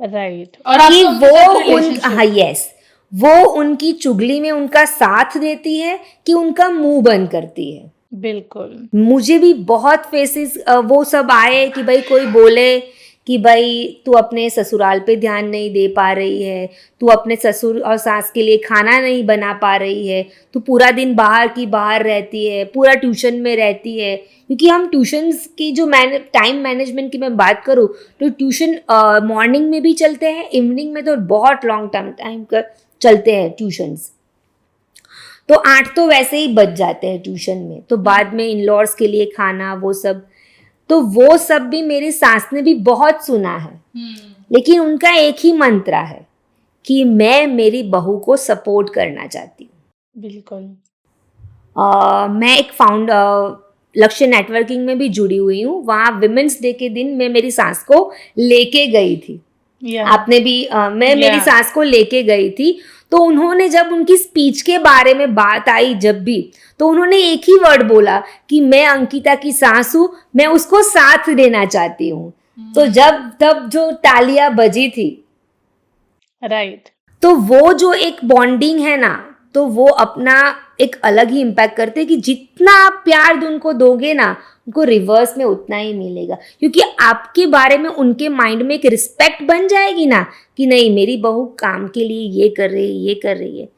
राइट, और कि आपका उनके साथ वो रिलेशनशिप। हाँ यस, वो उनकी चुगली में उनका साथ देती है कि उनका मुंह बंद करती है। बिल्कुल। मुझे भी बहुत फेसेस वो सब आए कि भाई कोई बोले कि भाई तू अपने ससुराल पे ध्यान नहीं दे पा रही है, तू अपने ससुर और सास के लिए खाना नहीं बना पा रही है, तू पूरा दिन बाहर की बाहर रहती है, पूरा ट्यूशन में रहती है। क्योंकि हम ट्यूशन्स की जो टाइम मैनेजमेंट की मैं बात करूँ तो ट्यूशन मॉर्निंग में भी चलते हैं, इवनिंग में तो बहुत लॉन्ग टाइम कर चलते हैं ट्यूशन्स। तो 8 तो वैसे ही बच जाते हैं ट्यूशन में, तो बाद में इन लॉज के लिए खाना वो सब, तो वो सब भी मेरी सास ने भी बहुत सुना है। लेकिन उनका एक ही मंत्र है कि मैं मेरी बहू को सपोर्ट करना चाहती हूँ। बिल्कुल। मैं एक लक्ष्य नेटवर्किंग में भी जुड़ी हुई हूँ। वहाँ विमेंस डे के दिन मैं मेरी सास को लेके गई थी। या आपने भी मैं मेरी Yeah. सास को लेके गई थी, तो उन्होंने जब उनकी स्पीच के बारे में बात आई जब भी, तो उन्होंने एक ही वर्ड बोला कि मैं अंकिता की सास हूँ, मैं उसको साथ देना चाहती हूँ। तो जब तब जो तालियां बजी थी, राइट। तो वो जो एक बॉन्डिंग है ना, तो वो अपना एक अलग ही इम्पैक्ट करते हैं कि जितना आप प्यार उनको दोगे ना, उनको रिवर्स में उतना ही मिलेगा। क्योंकि आपके बारे में उनके माइंड में एक रिस्पेक्ट बन जाएगी ना कि नहीं मेरी बहू काम के लिए ये कर रही है, ये कर रही है,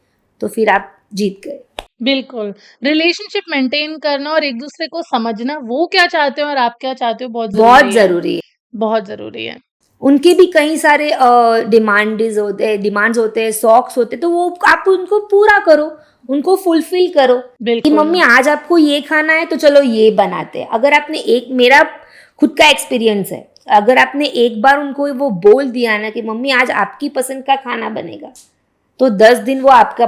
तो फिर आप जीत गए। बिल्कुल, रिलेशनशिप मेंटेन करना और एक दूसरे को समझना, वो क्या चाहते हो और आप क्या चाहते हो, बहुत बहुत जरूरी है। जरूरी है। बहुत जरूरी है। उनके भी कई सारे डिमांड्स होते हैं, शौक्स होते हैं, तो वो आप उनको पूरा करो, उनको फुलफिल करो कि बिल्कुल। मम्मी आज आपको ये खाना है तो चलो ये बनाते हैं। अगर आपने मेरा खुद का एक्सपीरियंस है, अगर आपने एक बार उनको वो बोल दिया ना कि मम्मी आज आपकी पसंद का खाना बनेगा, तो 10 दिन वो आपका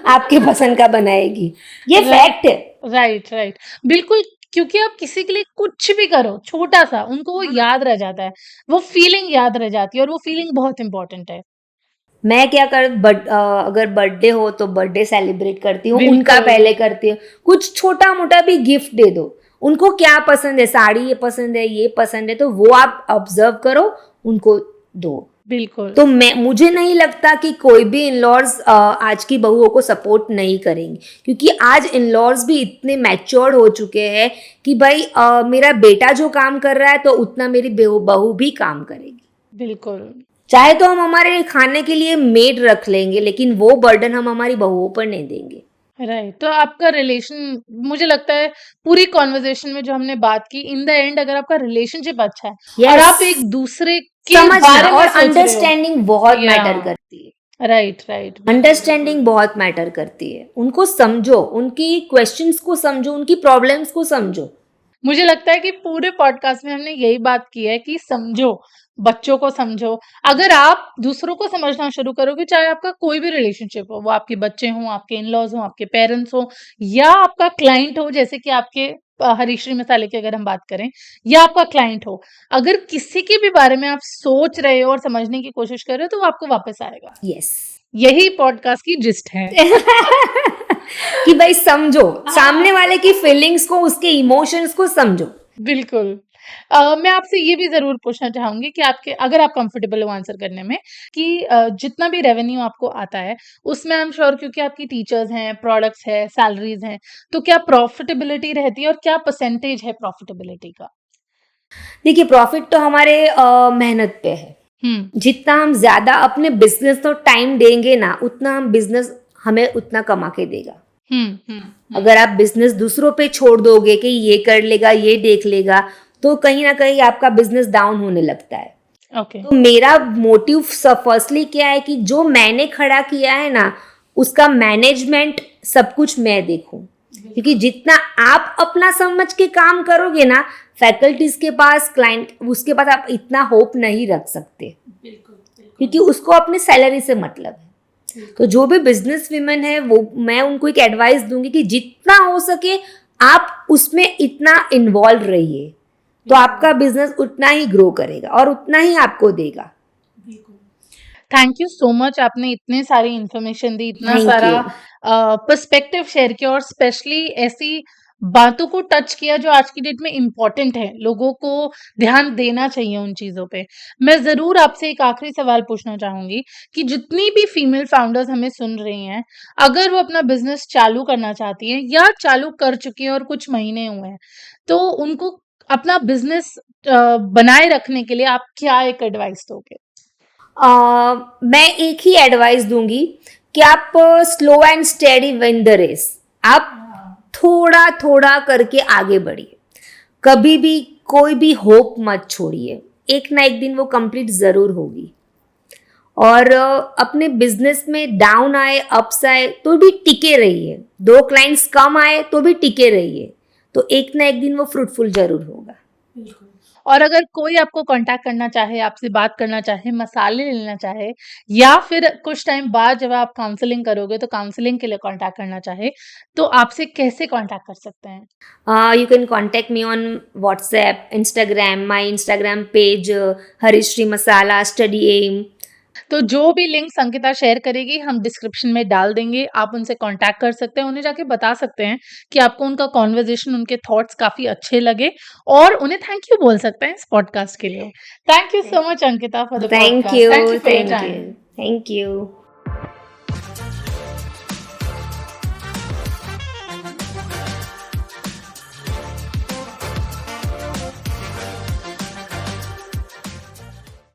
आपके पसंद का बनाएगी। ये फैक्ट है। राइट, राइट, बिल्कुल। क्योंकि आप किसी के लिए कुछ भी करो, छोटा सा, उनको वो याद रह जाता है, वो फीलिंग याद रह जाती है, और वो फीलिंग बहुत इंपॉर्टेंट है। मैं क्या अगर बर्थडे हो तो बर्थडे सेलिब्रेट करती हूँ, बिल्कुल। उनका पहले करती हूँ। कुछ छोटा मोटा भी गिफ्ट दे दो, उनको क्या पसंद है, साड़ी ये पसंद है, ये पसंद है, तो वो आप ऑब्जर्व करो, उनको दो। बिल्कुल। तो मुझे नहीं लगता कि कोई भी इन-लॉज आज की बहुओं को सपोर्ट नहीं करेंगे, क्योंकि आज इन-लॉज भी इतने मैच्योर्ड हो चुके हैं कि भाई मेरा बेटा जो काम कर रहा है तो उतना मेरी बहू भी काम करेगी। बिल्कुल। चाहे तो हम हमारे खाने के लिए मेड रख लेंगे, लेकिन वो बर्डन हम हमारी बहुओं पर नहीं देंगे। राइट, तो आपका रिलेशन, मुझे लगता है पूरी कॉन्वर्जेशन में जो हमने बात की, इन द एंड अगर आपका रिलेशनशिप अच्छा है और Yes. आप एक दूसरे के समझना बारे में और सोच रहे हो। अंडरस्टैंडिंग बहुत Yeah. मैटर करती है। राइट, राइट, अंडरस्टैंडिंग बहुत मैटर करती है। उनको समझो, उनकी क्वेश्चंस को समझो, उनकी प्रॉब्लम्स को समझो। मुझे लगता है कि पूरे पॉडकास्ट में हमने यही बात की है कि समझो, बच्चों को समझो। अगर आप दूसरों को समझना शुरू करोगे, चाहे आपका कोई भी रिलेशनशिप हो, वो आपके बच्चे हों, आपके इन-लॉज हों, आपके पेरेंट्स हों, या आपका क्लाइंट हो, जैसे कि आपके हरीश्री मसाले की अगर हम बात करें, या आपका क्लाइंट हो, अगर किसी के भी बारे में आप सोच रहे हो और समझने की कोशिश कर रहे हो, तो वो आपको वापस आएगा। यस। यही पॉडकास्ट की जिस्ट है। कि भाई समझो सामने वाले की फीलिंग्स को, उसके इमोशंस को समझो। बिल्कुल। मैं आपसे ये भी ज़रूर पूछना चाहूँगी कि आपके अगर आप कंफर्टेबल हो आंसर करने में कि जितना भी रेवेन्यू आपको आता है, उसमें आई एम श्योर क्योंकि आपकी टीचर्स हैं, प्रोडक्ट्स हैं, सैलरीज़ हैं, तो क्या प्रॉफ़िटेबिलिटी रहती है और क्या परसेंटेज है प्रॉफ़िटेबिलिटी का? देखिए, प्रॉफिट तो हमारे मेहनत पे है। हुँ, जितना हम ज़्यादा अपने बिजनेस को टाइम देंगे ना, उतना हम बिजनेस हमें उतना कमा के देगा। हुँ, हुँ, हुँ। अगर आप बिजनेस दूसरों पे छोड़ दोगे कि ये कर लेगा, ये देख लेगा, तो कहीं ना कहीं आपका बिजनेस डाउन होने लगता है। ओके। तो मेरा मोटिव फर्स्टली क्या है कि जो मैंने खड़ा किया है ना, उसका मैनेजमेंट सब कुछ मैं देखूं। क्योंकि जितना आप अपना समझ के काम करोगे ना, फैकल्टीज के पास, क्लाइंट उसके पास आप इतना होप नहीं रख सकते, क्योंकि उसको अपने सैलरी से मतलब है। तो जो भी बिजनेस वीमेन है, वो मैं उनको एक एडवाइस दूंगी कि जितना हो सके आप उसमें इतना इन्वॉल्व रहिए, तो आपका बिजनेस उतना ही ग्रो करेगा और उतना ही आपको देगा। थैंक यू सो मच आपने इतने सारी इन्फॉर्मेशन दी, इतना थैंक सारा यू। पर्सपेक्टिव शेयर किया और स्पेशली ऐसी बातों को टच किया जो आज की डेट में इम्पोर्टेंट है, लोगों को ध्यान देना चाहिए उन चीज़ों पे। मैं ज़रूर आपसे एक आखिरी सवाल पूछना चाहूँगी कि जितनी भी फीमेल फाउंडर्स हमें सुन रही हैं, अगर वो अपना बिज़नेस चालू करना चाहती हैं या चालू कर चुकी हैं और कुछ महीने हुए हैं, तो उनको अपना बिज़नेस बनाए रखने के लिए आप क्या एक एडवाइस दोगे? मैं एक ही एडवाइस दूंगी कि आप slow and steady win the race. आप थोड़ा थोड़ा करके आगे बढ़िए, कभी भी कोई भी होप मत छोड़िए, एक ना एक दिन वो कंप्लीट ज़रूर होगी। और अपने बिजनेस में डाउन आए, अप्स आए, तो भी टिके रहिए। 2 क्लाइंट्स कम आए तो भी टिके रहिए, तो एक ना एक दिन वो फ्रूटफुल जरूर होगा। और अगर कोई आपको कांटेक्ट करना चाहे, आपसे बात करना चाहे, मसाले लेना चाहे या फिर कुछ टाइम बाद जब आप काउंसलिंग करोगे तो काउंसलिंग के लिए कांटेक्ट करना चाहे, तो आपसे कैसे कांटेक्ट कर सकते हैं? You can contact me on WhatsApp, Instagram, my Instagram page, Harishri Masala, Study Aim. तो जो भी लिंक्स अंकिता शेयर करेगी हम डिस्क्रिप्शन में डाल देंगे। आप उनसे कांटेक्ट कर सकते हैं, उन्हें जाके बता सकते हैं कि आपको उनका कन्वर्सेशन, उनके थॉट्स काफ़ी अच्छे लगे और उन्हें थैंक यू बोल सकते हैं इस पॉडकास्ट के लिए। Thank you so much Ankita for the Thank podcast. Thank you you, for your thank time. you, thank you.